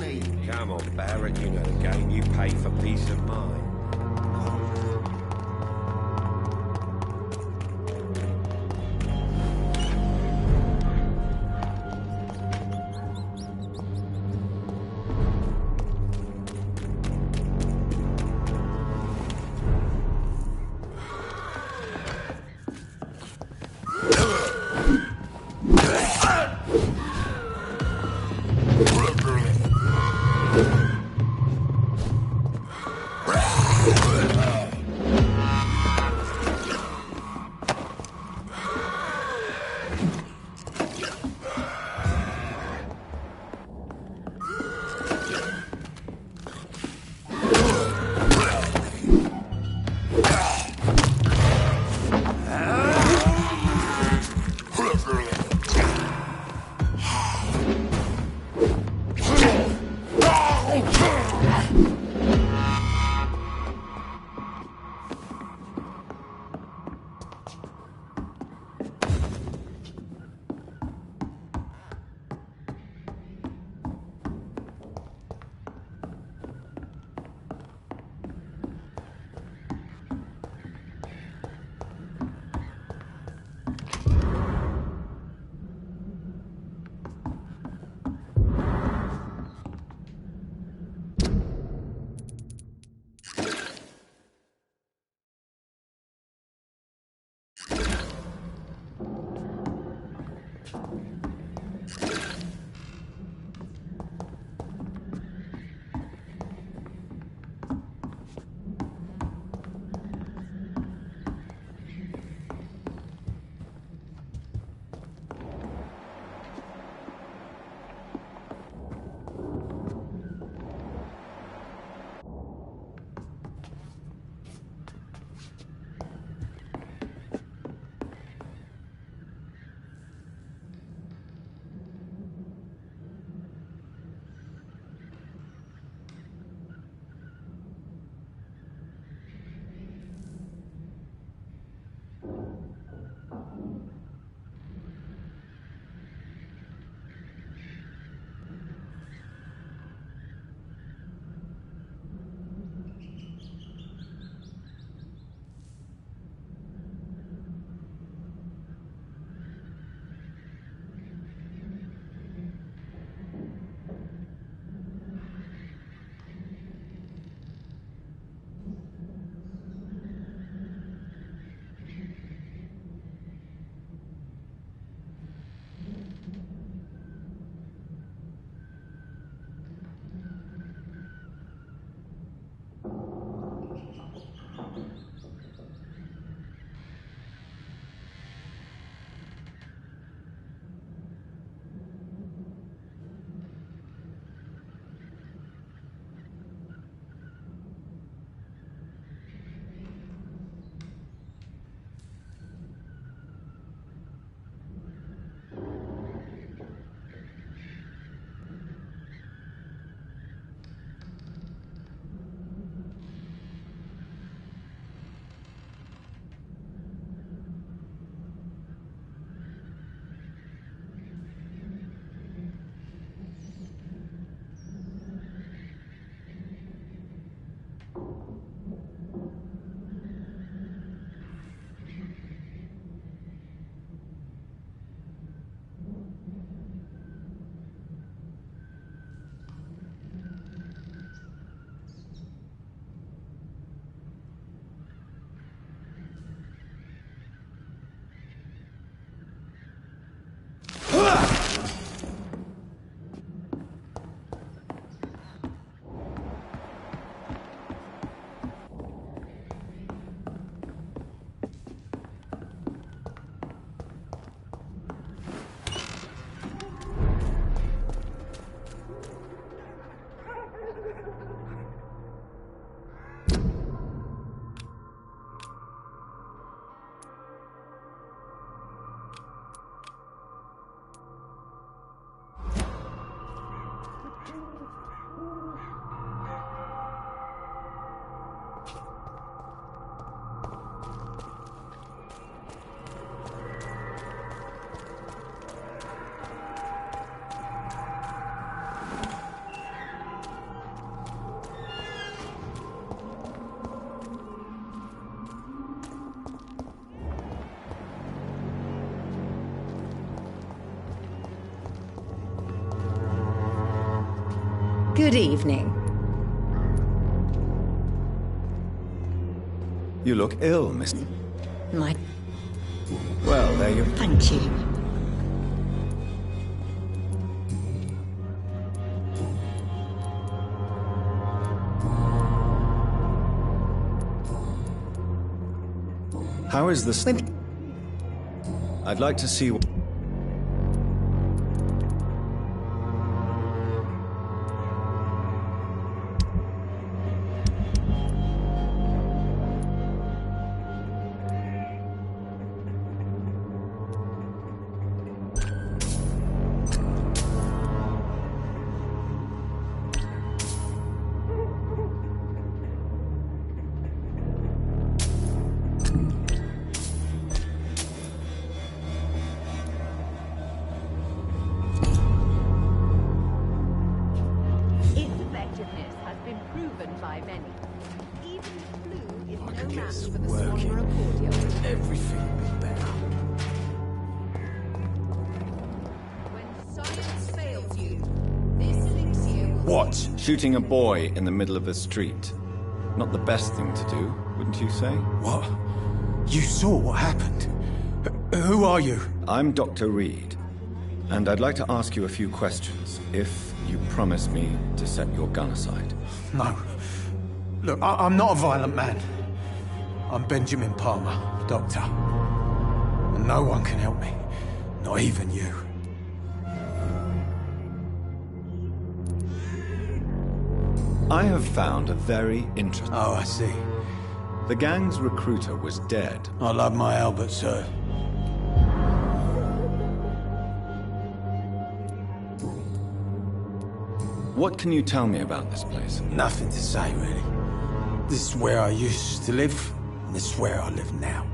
money. Come on, Barrett, you know the game. You pay for peace of mind. Good evening. You look ill, Miss. My... Well, there you... Thank you. How is this? I'd like to see... What? Shooting a boy in the middle of a street. Not the best thing to do, wouldn't you say? What? You saw what happened? Who are you? I'm Dr. Reed, and I'd like to ask you a few questions, if you promise me to set your gun aside. No. Look, I'm not a violent man. I'm Benjamin Palmer, doctor. And no one can help me. Not even you. I have found a very interesting... Oh, I see. The gang's recruiter was dead. I love my Albert, sir. What can you tell me about this place? Nothing to say, really. This is where I used to live, and this is where I live now.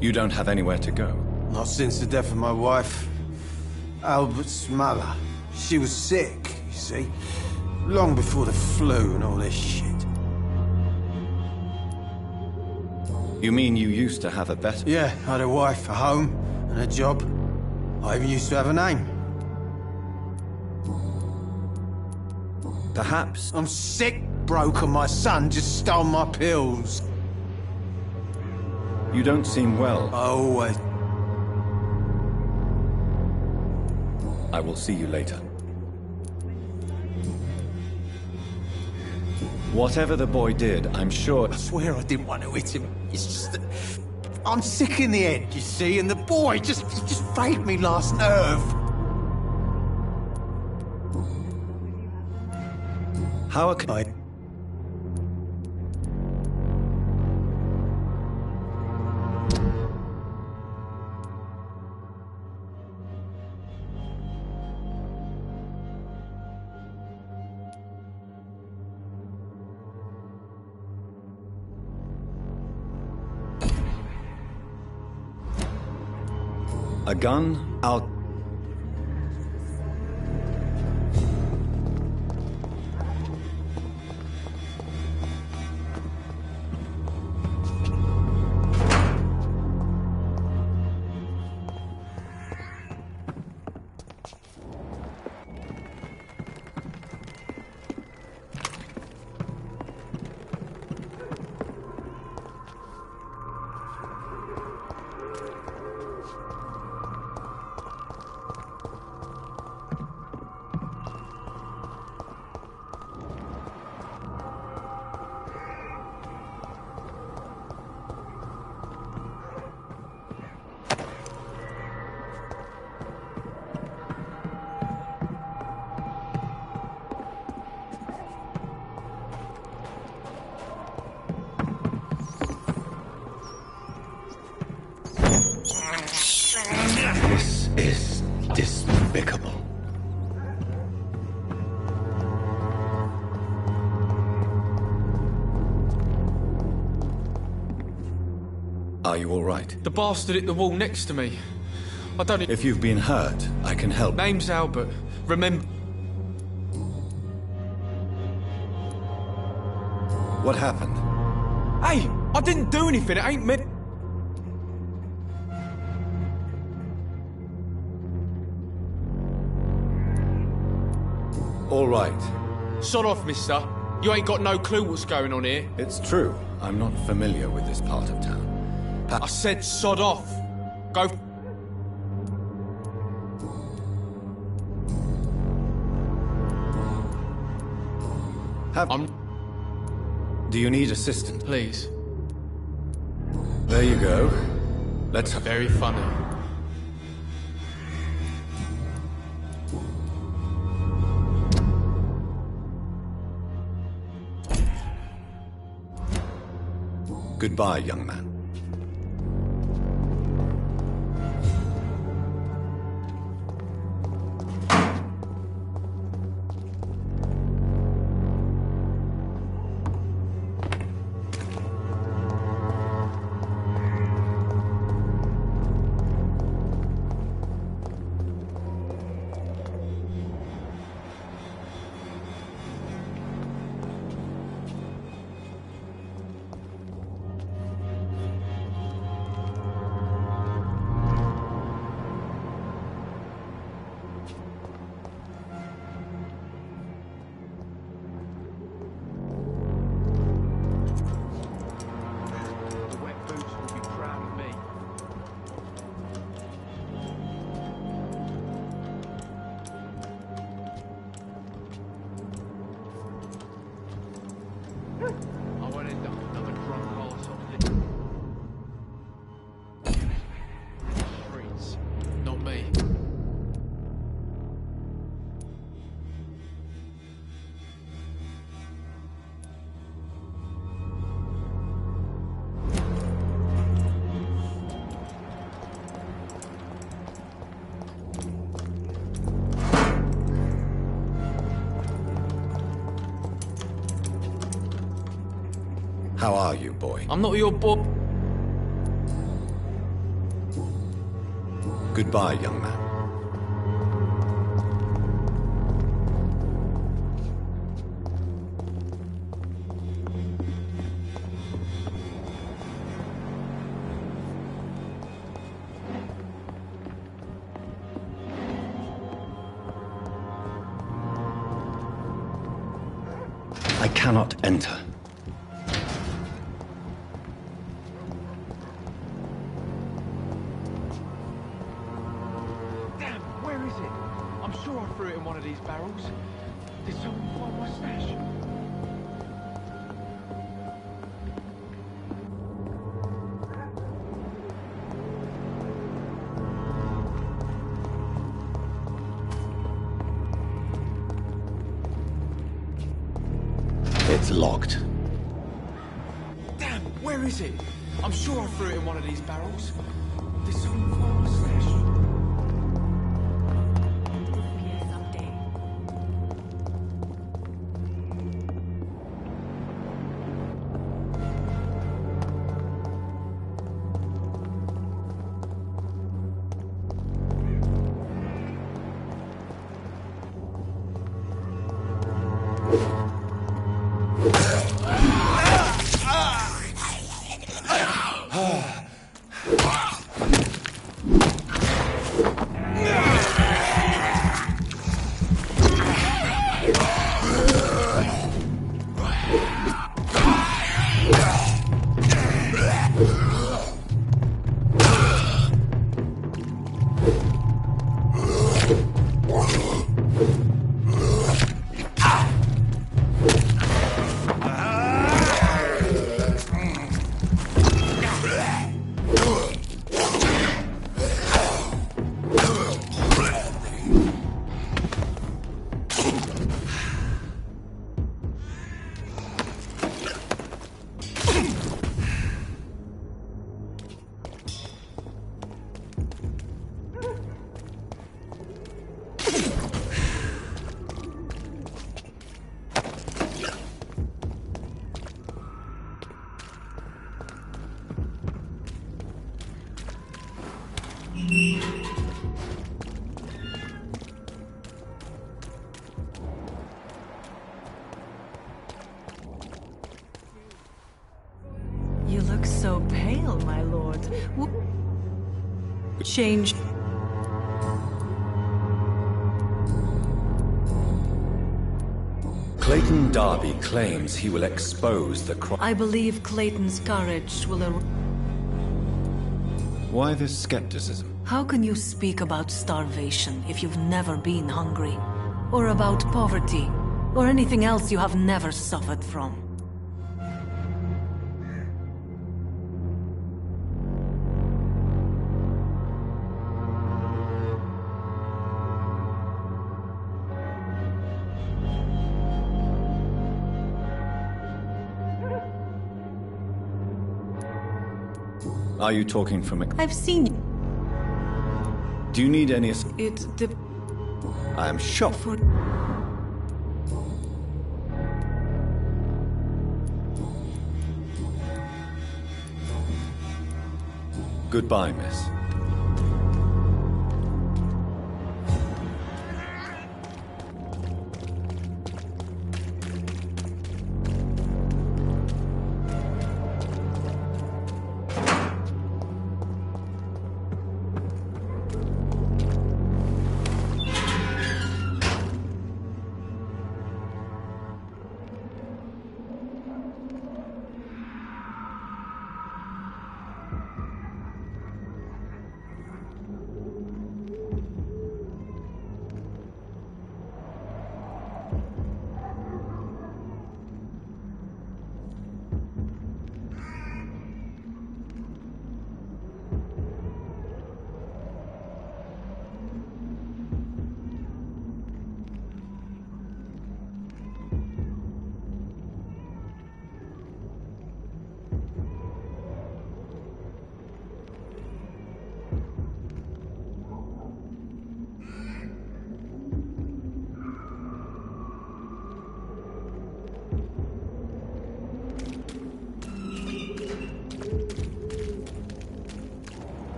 You don't have anywhere to go? Not since the death of my wife, Albert's mother. She was sick, you see. Long before the flu and all this shit. You mean you used to have a better... Yeah, I had a wife, a home, and a job. I even used to have a name. Perhaps... I'm sick, broke, and my son just stole my pills. You don't seem well. I always... I will see you later. Whatever the boy did, I'm sure... I swear I didn't want to hit him. It's just that... I'm sick in the head, you see, and the boy just frayed me last nerve. How can I... A gun out... This is despicable. Are you all right? The bastard hit the wall next to me. I don't... If you've been hurt, I can help. Name's Albert. Remember... What happened? Hey! I didn't do anything. It ain't me... All right. Sod off, mister. You ain't got no clue what's going on here. It's true. I'm not familiar with this part of town. I said sod off. Go. Do you need assistance? Please. There you go. Let's... Very funny. Goodbye, young man. How are you, boy? I'm not your boy. Goodbye, young man. I cannot enter. It's locked. Damn, where is it? I'm sure I threw it in one of these barrels. There's something for my stash. You look so pale, my lord. Change. Clayton Darby claims he will expose the crime. I believe Clayton's courage will Why this skepticism? How can you speak about starvation if you've never been hungry? Or about poverty? Or anything else you have never suffered from? Are you talking from I've seen you. Do you need any I am shocked. Goodbye, miss.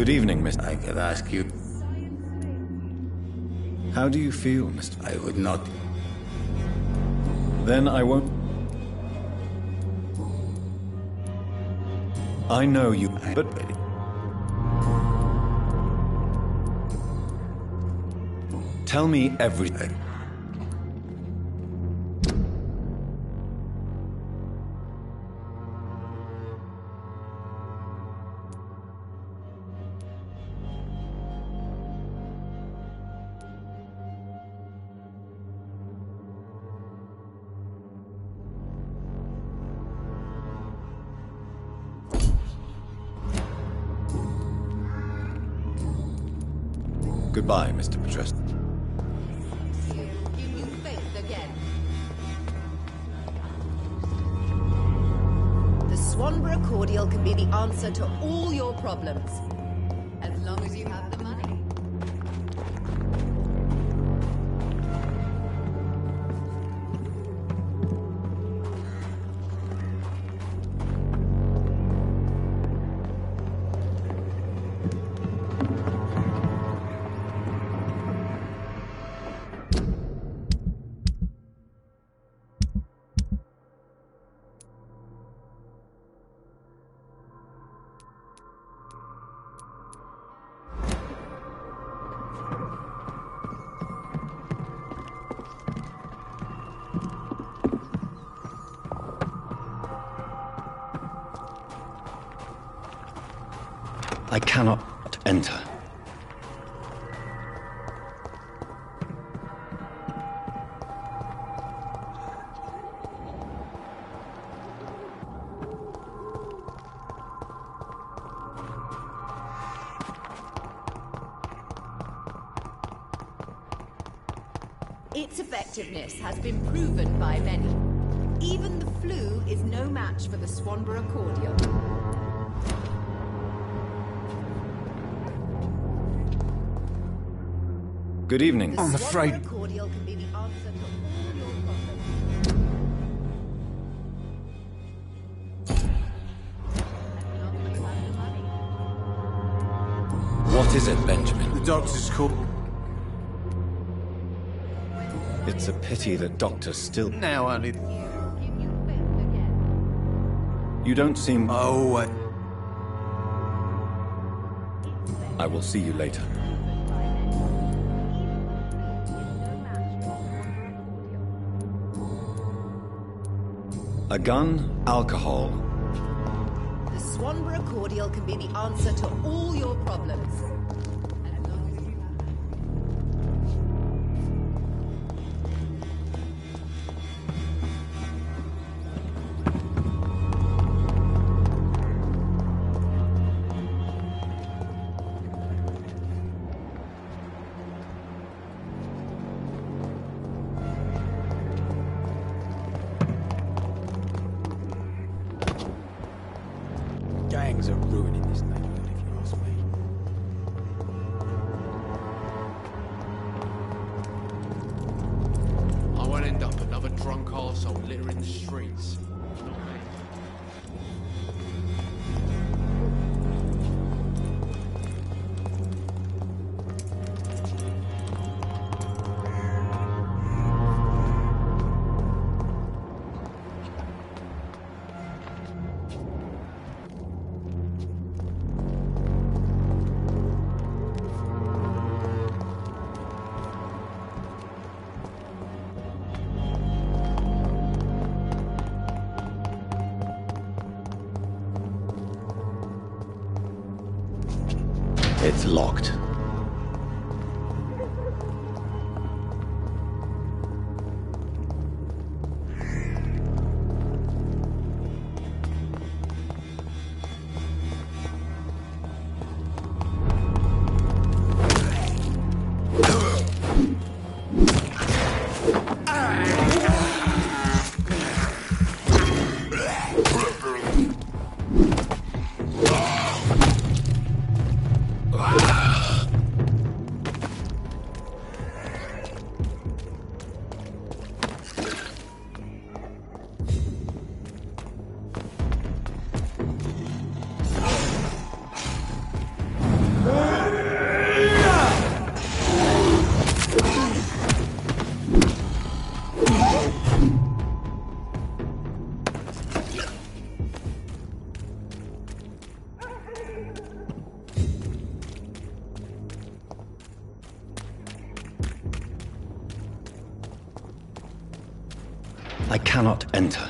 Good evening, Mr. I could ask you. How do you feel, Mr. I would not. Then I won't. I know you, but... Tell me everything. Goodbye, Mr. Petrus. Give you faith again. The Swanborough cordial can be the answer to all your problems. As long as you have the money. I cannot enter. Its effectiveness has been proven by many. Even the flu is no match for the Swanborough cordial. Good evening. I'm afraid... Cordial can be the answer to all your problems. What is it, Benjamin? The doctor's called... It's a pity that doctors still... Now only... You don't seem... Oh, I will see you later. A gun, alcohol. The Swanborough cordial can be the answer to all your problems. Gangs are ruining this neighborhood, if you ask me. I won't end up another drunk arsehole littering the streets. It's locked. I cannot enter.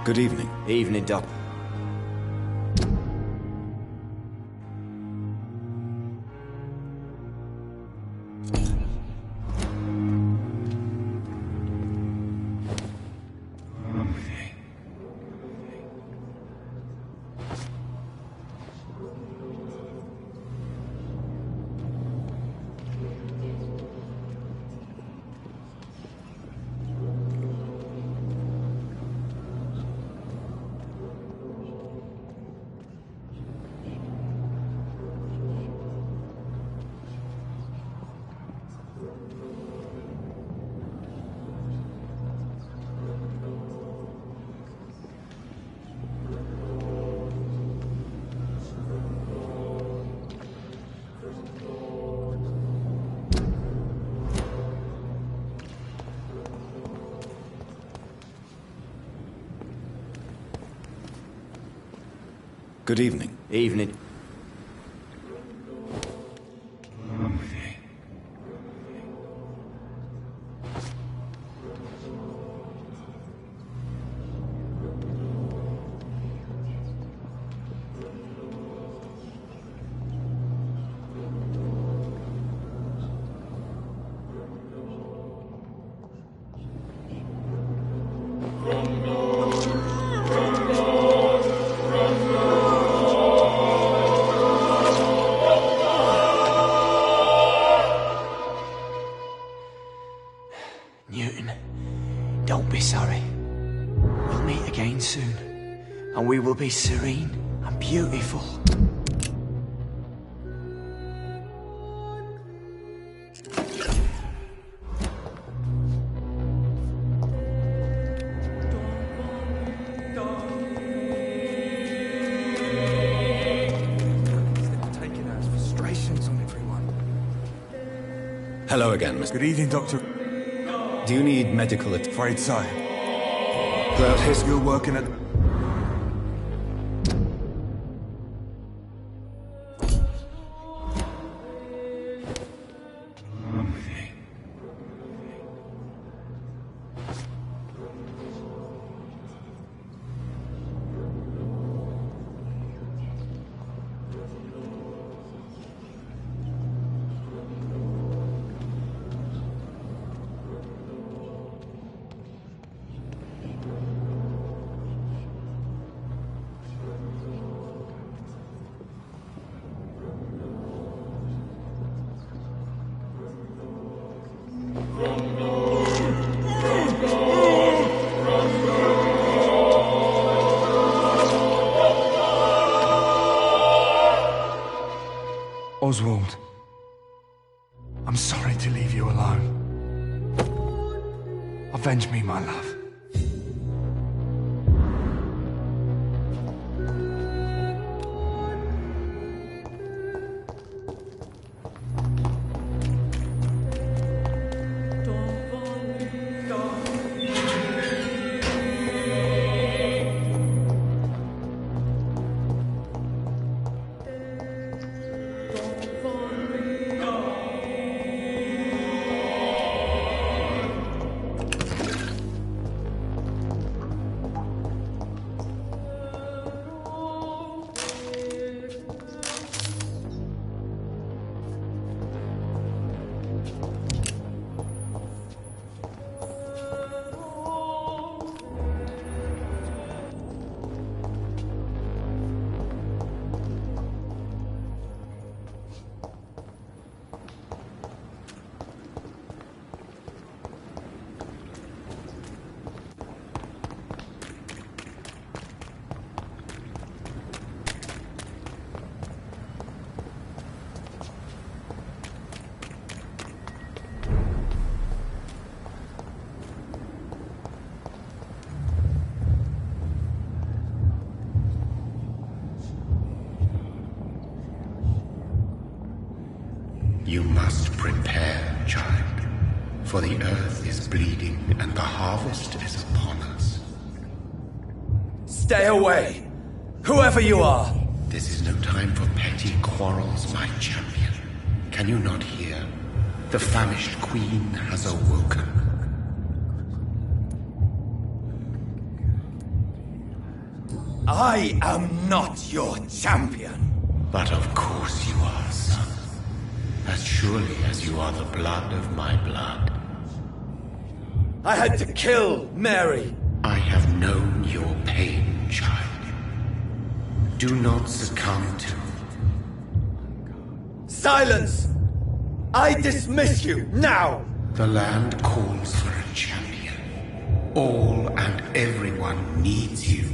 Good evening. Evening, Doc. Good evening. Evening. Newton, don't be sorry. We'll meet again soon, and we will be serene and beautiful. Hello again, Mr. Good evening, Doctor. Do you need medical Afraid so. Throughout his... You're working at... Oswald, I'm sorry to leave you alone. Avenge me, my love. You must prepare, child, for the earth is bleeding and the harvest is upon us. Stay away! Whoever you are! This is no time for petty quarrels, my champion. Can you not hear? The famished queen has awoken. I am not your champion. But of course you are, son. As surely as you are the blood of my blood. I had to kill Mary. I have known your pain, child. Do not succumb to... Silence! I dismiss you, now! The land calls for a champion. All and everyone needs you.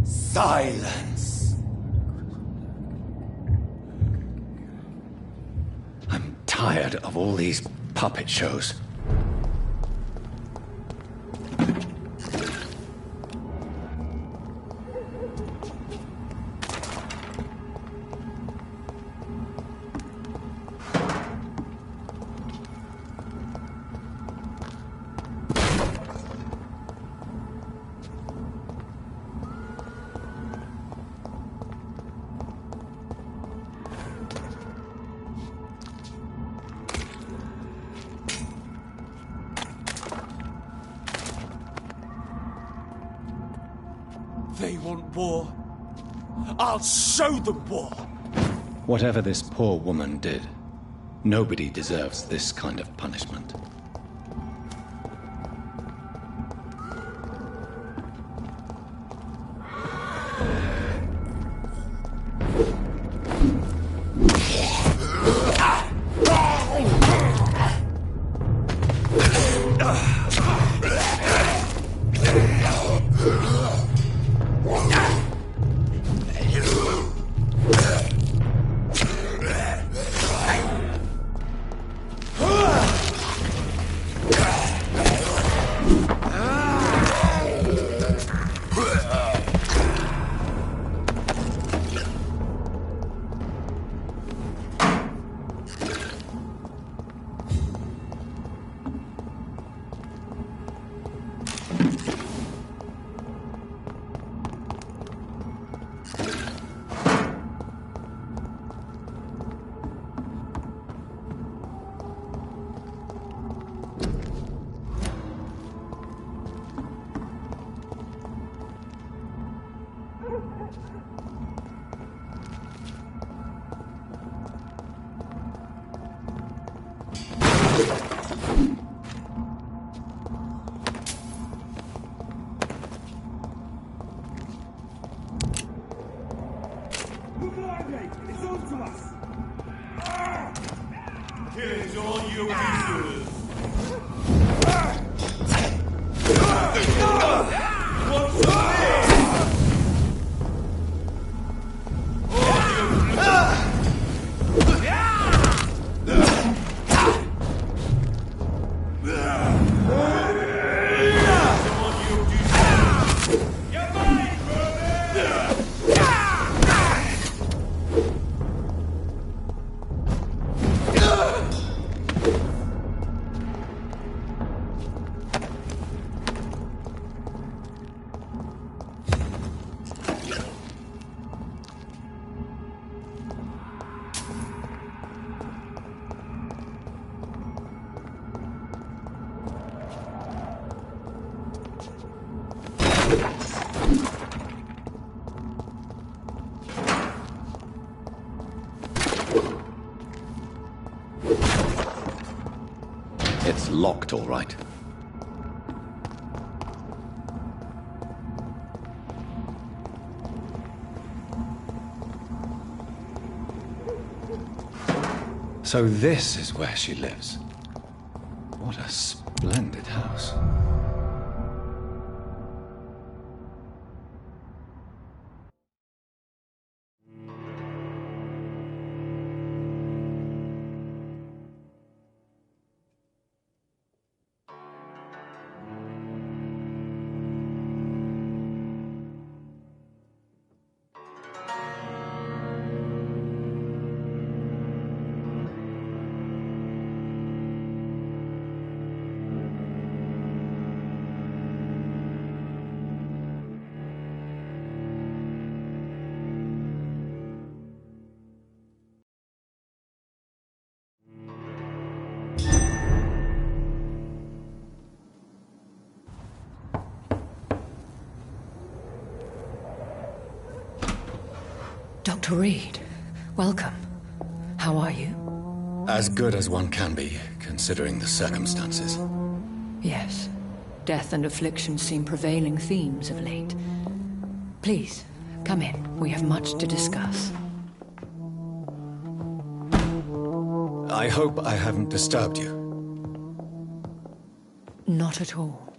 Silence! I'm tired of all these puppet shows. They want war. I'll show them war. Whatever this poor woman did, nobody deserves this kind of punishment. It's on to us! Killing's all you users! What's the It's locked, all right. So this is where she lives. What a splendid house. Dr. Reed, welcome. How are you? As good as one can be, considering the circumstances. Yes. Death and affliction seem prevailing themes of late. Please, come in. We have much to discuss. I hope I haven't disturbed you. Not at all.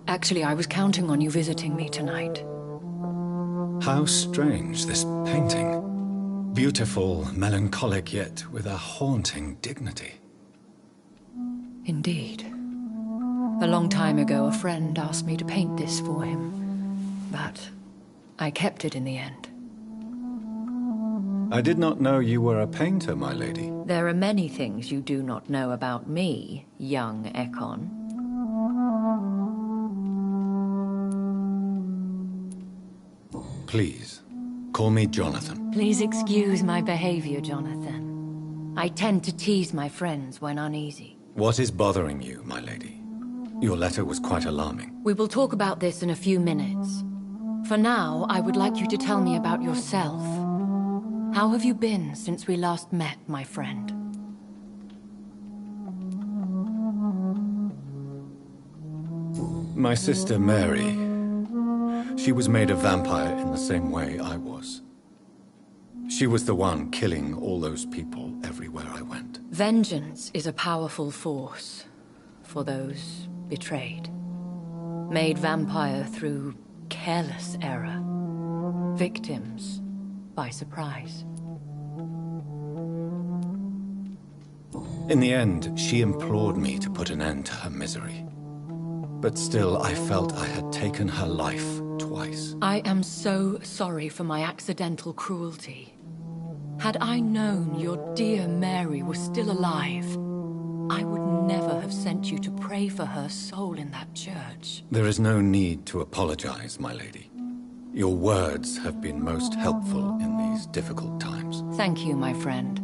Actually, I was counting on you visiting me tonight. How strange, this painting. Beautiful, melancholic, yet with a haunting dignity. Indeed. A long time ago, a friend asked me to paint this for him, but I kept it in the end. I did not know you were a painter, my lady. There are many things you do not know about me, young Ekon. Please, call me Jonathan. Please excuse my behavior, Jonathan. I tend to tease my friends when uneasy. What is bothering you, my lady? Your letter was quite alarming. We will talk about this in a few minutes. For now, I would like you to tell me about yourself. How have you been since we last met, my friend? My sister Mary. She was made a vampire in the same way I was. She was the one killing all those people everywhere I went. Vengeance is a powerful force for those betrayed. Made vampire through careless error. Victims by surprise. In the end, she implored me to put an end to her misery. But still, I felt I had taken her life twice. I am so sorry for my accidental cruelty. Had I known your dear Mary was still alive, I would never have sent you to pray for her soul in that church. There is no need to apologize, my lady. Your words have been most helpful in these difficult times. Thank you, my friend.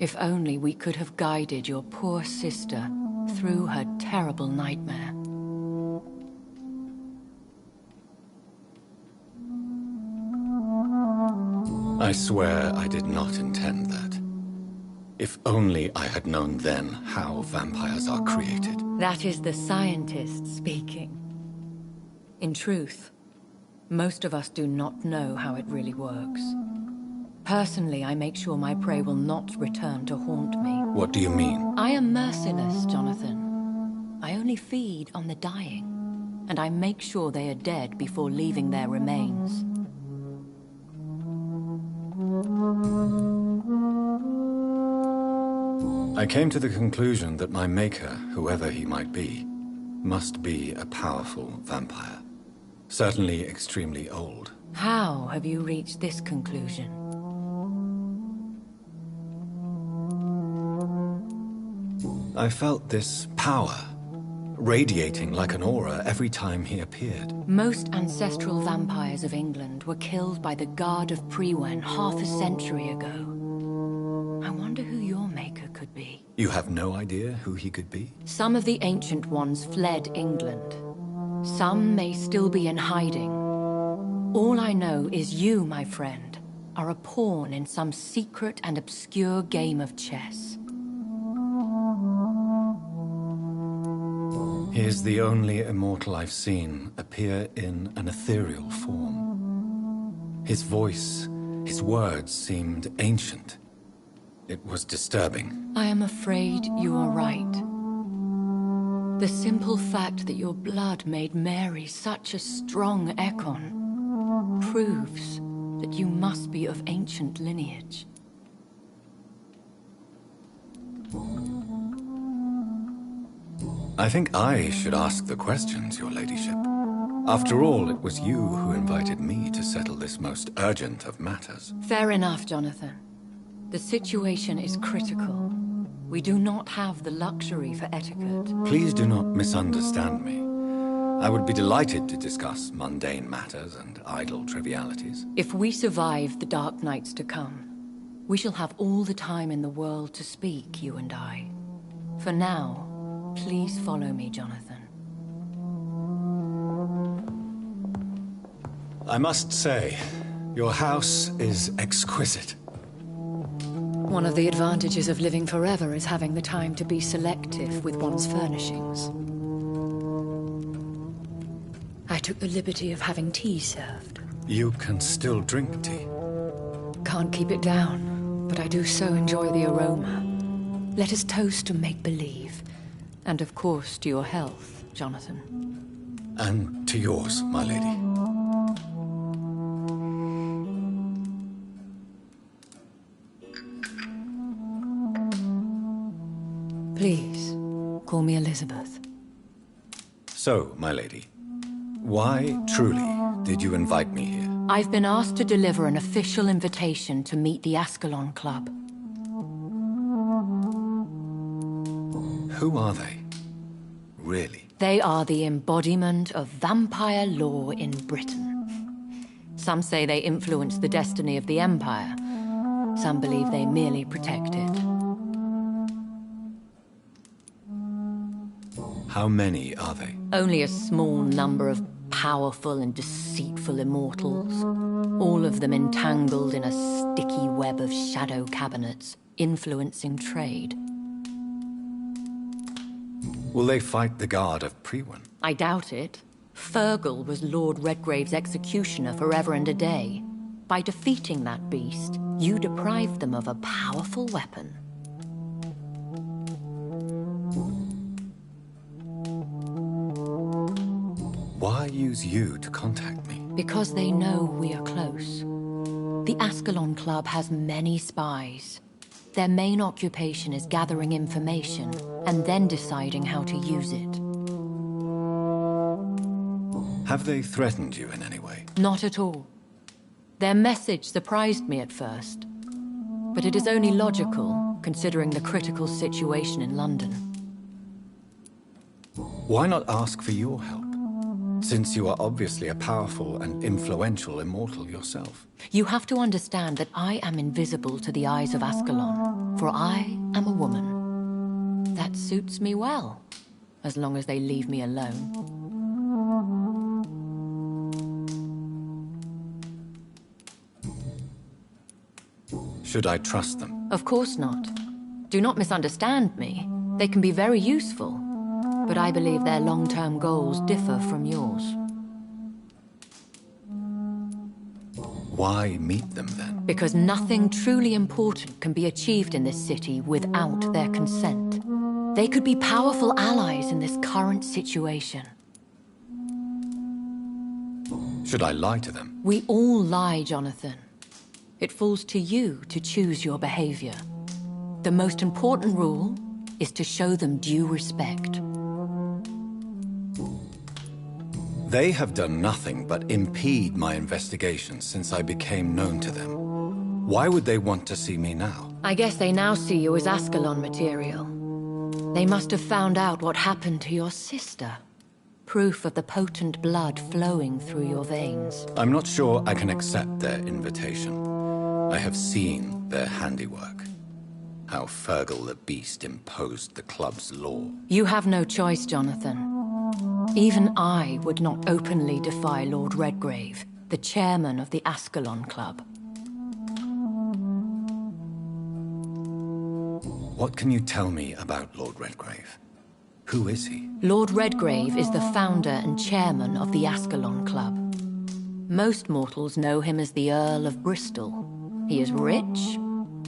If only we could have guided your poor sister through her terrible nightmare. I swear I did not intend that. If only I had known then how vampires are created. That is the scientist speaking. In truth, most of us do not know how it really works. Personally, I make sure my prey will not return to haunt me. What do you mean? I am merciless, Jonathan. I only feed on the dying, and I make sure they are dead before leaving their remains. I came to the conclusion that my maker, whoever he might be, must be a powerful vampire. Certainly extremely old. How have you reached this conclusion? I felt this power, radiating like an aura every time he appeared. Most ancestral vampires of England were killed by the Guard of Prewen half a century ago. I wonder who your maker could be. You have no idea who he could be? Some of the Ancient Ones fled England. Some may still be in hiding. All I know is you, my friend, are a pawn in some secret and obscure game of chess. He is the only immortal I've seen appear in an ethereal form. His voice, his words seemed ancient. It was disturbing. I am afraid you are right. The simple fact that your blood made Mary such a strong Ekon proves that you must be of ancient lineage. I think I should ask the questions, your ladyship. After all, it was you who invited me to settle this most urgent of matters. Fair enough, Jonathan. The situation is critical. We do not have the luxury for etiquette. Please do not misunderstand me. I would be delighted to discuss mundane matters and idle trivialities. If we survive the dark nights to come, we shall have all the time in the world to speak, you and I. For now, please follow me, Jonathan. I must say, your house is exquisite. One of the advantages of living forever is having the time to be selective with one's furnishings. I took the liberty of having tea served. You can still drink tea. Can't keep it down, but I do so enjoy the aroma. Let us toast to make-believe. And of course to your health, Jonathan. And to yours, my lady. Please, call me Elizabeth. So, my lady, why, truly, did you invite me here? I've been asked to deliver an official invitation to meet the Ascalon Club. Who are they? Really? They are the embodiment of vampire law in Britain. Some say they influence the destiny of the Empire. Some believe they merely protect it. How many are they? Only a small number of powerful and deceitful immortals. All of them entangled in a sticky web of shadow cabinets, influencing trade. Will they fight the Guard of Prewen? I doubt it. Fergal was Lord Redgrave's executioner forever and a day. By defeating that beast, you deprived them of a powerful weapon. Why use you to contact me? Because they know we are close. The Ascalon Club has many spies. Their main occupation is gathering information and then deciding how to use it. Have they threatened you in any way? Not at all. Their message surprised me at first. But it is only logical, considering the critical situation in London. Why not ask for your help? Since you are obviously a powerful and influential immortal yourself. You have to understand that I am invisible to the eyes of Ascalon, for I am a woman. That suits me well, as long as they leave me alone. Should I trust them? Of course not. Do not misunderstand me. They can be very useful, but I believe their long-term goals differ from yours. Why meet them then? Because nothing truly important can be achieved in this city without their consent. They could be powerful allies in this current situation. Should I lie to them? We all lie, Jonathan. It falls to you to choose your behavior. The most important rule is to show them due respect. They have done nothing but impede my investigation since I became known to them. Why would they want to see me now? I guess they now see you as Ascalon material. They must have found out what happened to your sister. Proof of the potent blood flowing through your veins. I'm not sure I can accept their invitation. I have seen their handiwork. How Fergal the Beast imposed the club's law. You have no choice, Jonathan. Even I would not openly defy Lord Redgrave, the chairman of the Ascalon Club. What can you tell me about Lord Redgrave? Who is he? Lord Redgrave is the founder and chairman of the Ascalon Club. Most mortals know him as the Earl of Bristol. He is rich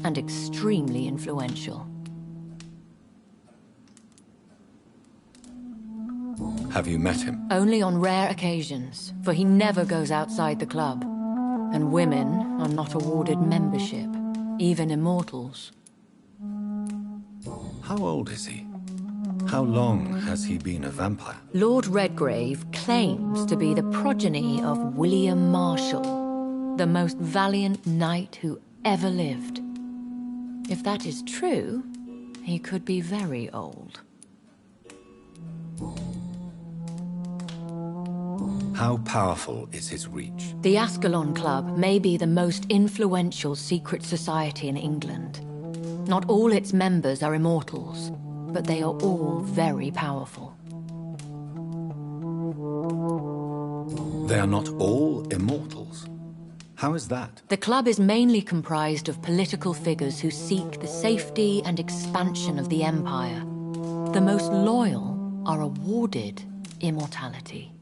and extremely influential. Have you met him? Only on rare occasions, for he never goes outside the club. And women are not awarded membership, even immortals. How old is he? How long has he been a vampire? Lord Redgrave claims to be the progeny of William Marshall, the most valiant knight who ever lived. If that is true, he could be very old. How powerful is his reach? The Ascalon Club may be the most influential secret society in England. Not all its members are immortals, but they are all very powerful. They are not all immortals. How is that? The club is mainly comprised of political figures who seek the safety and expansion of the Empire. The most loyal are awarded immortality.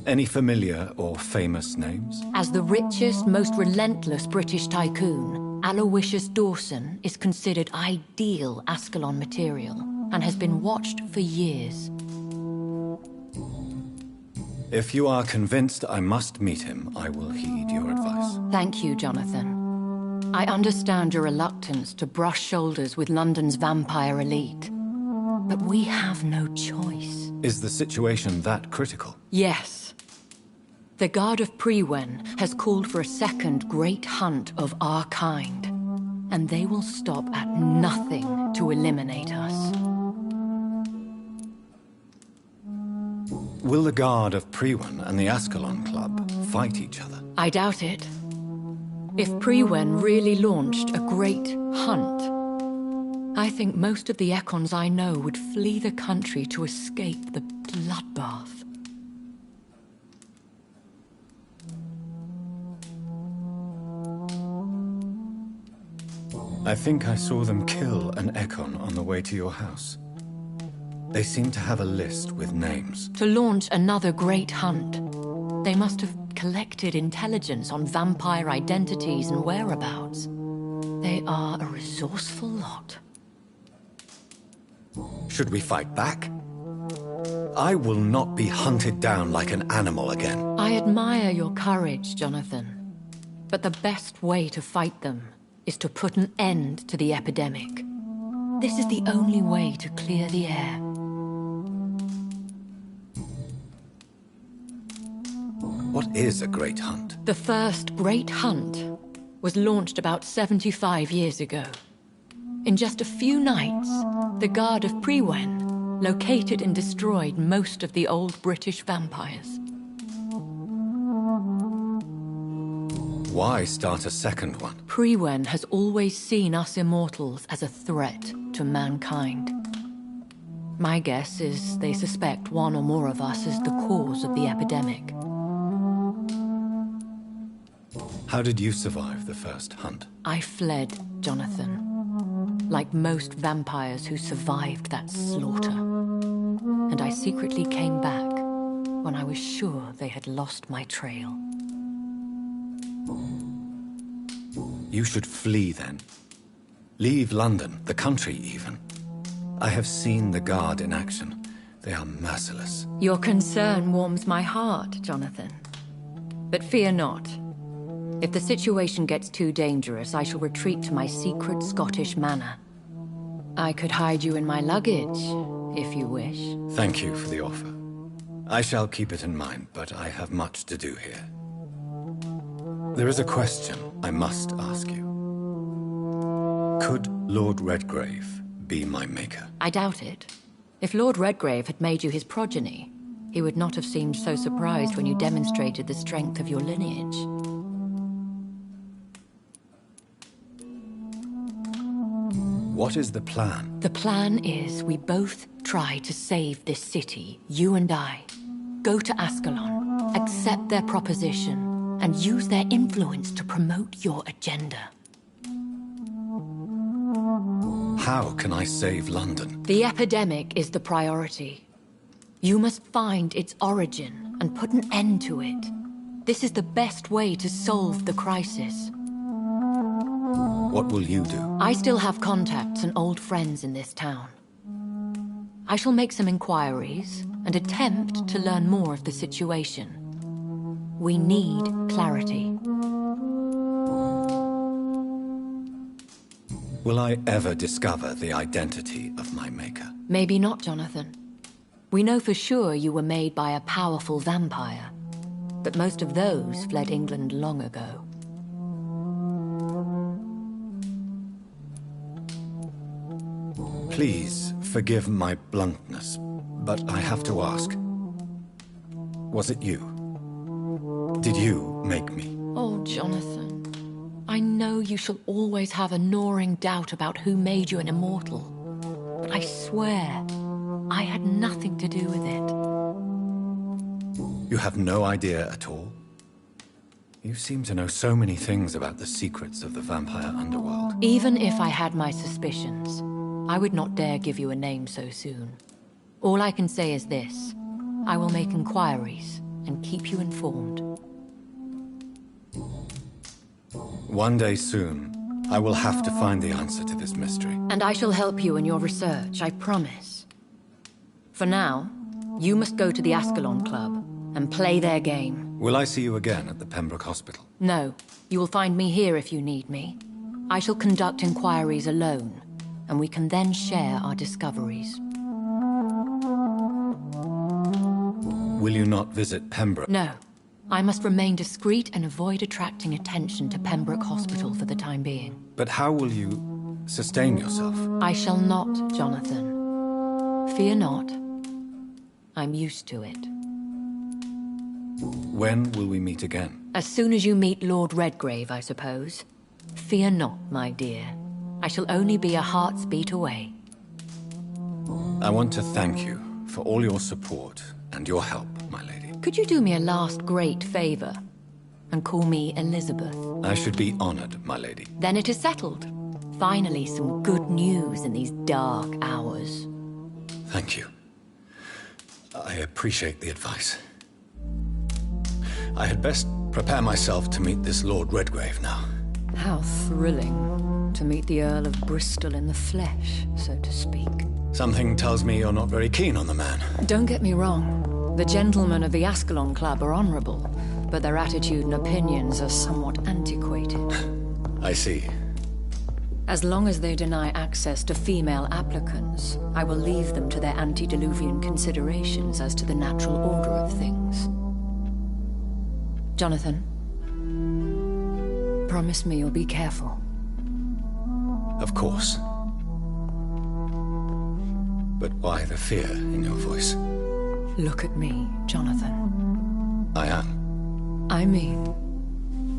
Any familiar or famous names? As the richest, most relentless British tycoon, Aloysius Dawson is considered ideal Ascalon material and has been watched for years. If you are convinced I must meet him, I will heed your advice. Thank you, Jonathan. I understand your reluctance to brush shoulders with London's vampire elite, but we have no choice. Is the situation that critical? Yes. The Guard of Prewen has called for a second great hunt of our kind, and they will stop at nothing to eliminate us. Will the Guard of Prewen and the Ascalon Club fight each other? I doubt it. If Prewen really launched a great hunt, I think most of the Ekons I know would flee the country to escape the bloodbath. I think I saw them kill an Ekon on the way to your house. They seem to have a list with names. To launch another great hunt, they must have collected intelligence on vampire identities and whereabouts. They are a resourceful lot. Should we fight back? I will not be hunted down like an animal again. I admire your courage, Jonathan. But the best way to fight them is to put an end to the epidemic. This is the only way to clear the air. What is a great hunt? The first great hunt was launched about 75 years ago. In just a few nights, the Guard of Prewen located and destroyed most of the old British vampires. Why start a second one? Prewen has always seen us immortals as a threat to mankind. My guess is they suspect one or more of us as the cause of the epidemic. How did you survive the first hunt? I fled, Jonathan. like most vampires who survived that slaughter. And I secretly came back when I was sure they had lost my trail. You should flee then. Leave London, the country even. I have seen the Guard in action. They are merciless. Your concern warms my heart, Jonathan. But fear not. If the situation gets too dangerous, I shall retreat to my secret Scottish manor. I could hide you in my luggage, if you wish. Thank you for the offer. I shall keep it in mind, but I have much to do here. There is a question I must ask you. Could Lord Redgrave be my maker? I doubt it. If Lord Redgrave had made you his progeny, he would not have seemed so surprised when you demonstrated the strength of your lineage. What is the plan? The plan is we both try to save this city, you and I. Go to Ascalon, accept their proposition, and use their influence to promote your agenda. How can I save London? The epidemic is the priority. You must find its origin and put an end to it. This is the best way to solve the crisis. What will you do? I still have contacts and old friends in this town. I shall make some inquiries and attempt to learn more of the situation. We need clarity. Will I ever discover the identity of my maker? Maybe not, Jonathan. We know for sure you were made by a powerful vampire, but most of those fled England long ago. Please forgive my bluntness, but I have to ask. Was it you? Did you make me? Oh, Jonathan. I know you shall always have a gnawing doubt about who made you an immortal. But I swear, I had nothing to do with it. You have no idea at all? You seem to know so many things about the secrets of the vampire underworld. Even if I had my suspicions, I would not dare give you a name so soon. All I can say is this. I will make inquiries and keep you informed. One day soon, I will have to find the answer to this mystery. And I shall help you in your research, I promise. For now, you must go to the Ascalon Club and play their game. Will I see you again at the Pembroke Hospital? No, you will find me here if you need me. I shall conduct inquiries alone, and we can then share our discoveries. Will you not visit Pembroke? No. I must remain discreet and avoid attracting attention to Pembroke Hospital for the time being. But how will you sustain yourself? I shall not, Jonathan. Fear not. I'm used to it. When will we meet again? As soon as you meet Lord Redgrave, I suppose. Fear not, my dear. I shall only be a heart's beat away. I want to thank you for all your support and your help, my lady. Could you do me a last great favor and call me Elizabeth? I should be honored, my lady. Then it is settled. Finally, some good news in these dark hours. Thank you. I appreciate the advice. I had best prepare myself to meet this Lord Redgrave now. How thrilling to meet the Earl of Bristol in the flesh, so to speak. Something tells me you're not very keen on the man. Don't get me wrong. The gentlemen of the Ascalon Club are honorable, but their attitude and opinions are somewhat antiquated. I see. As long as they deny access to female applicants, I will leave them to their antediluvian considerations as to the natural order of things. Jonathan, promise me you'll be careful. Of course. But why the fear in your voice? Look at me, Jonathan. I am. I mean,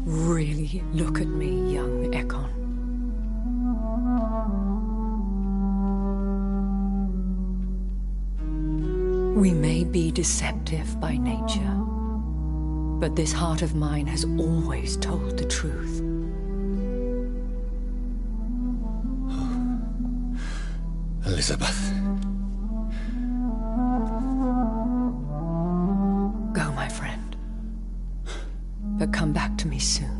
really look at me, young Ekon. We may be deceptive by nature, but this heart of mine has always told the truth. Elizabeth. Go, my friend. But come back to me soon.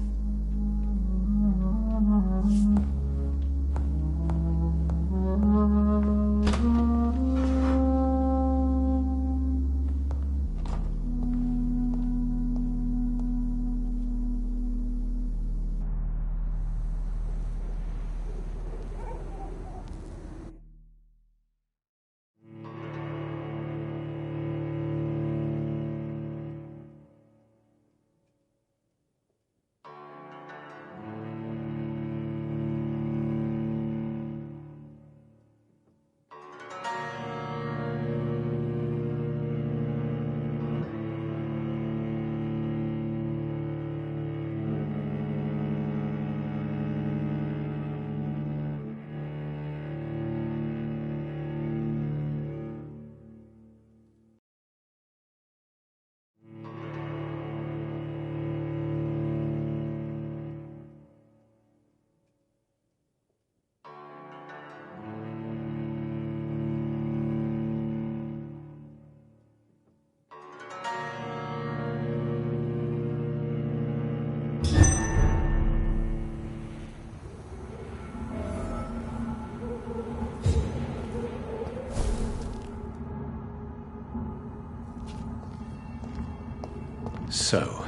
So,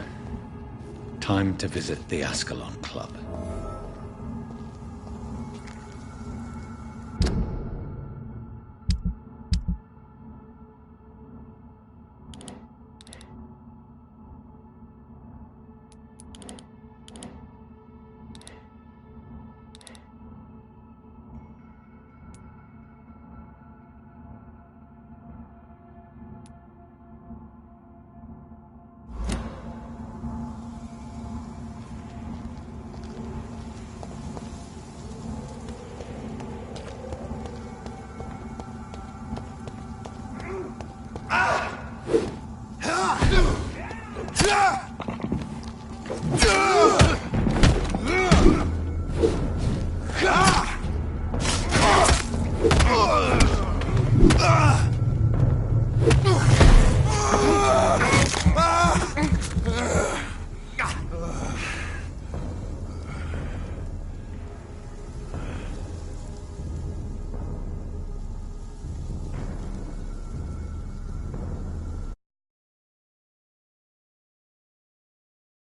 time to visit the Ascalon Club.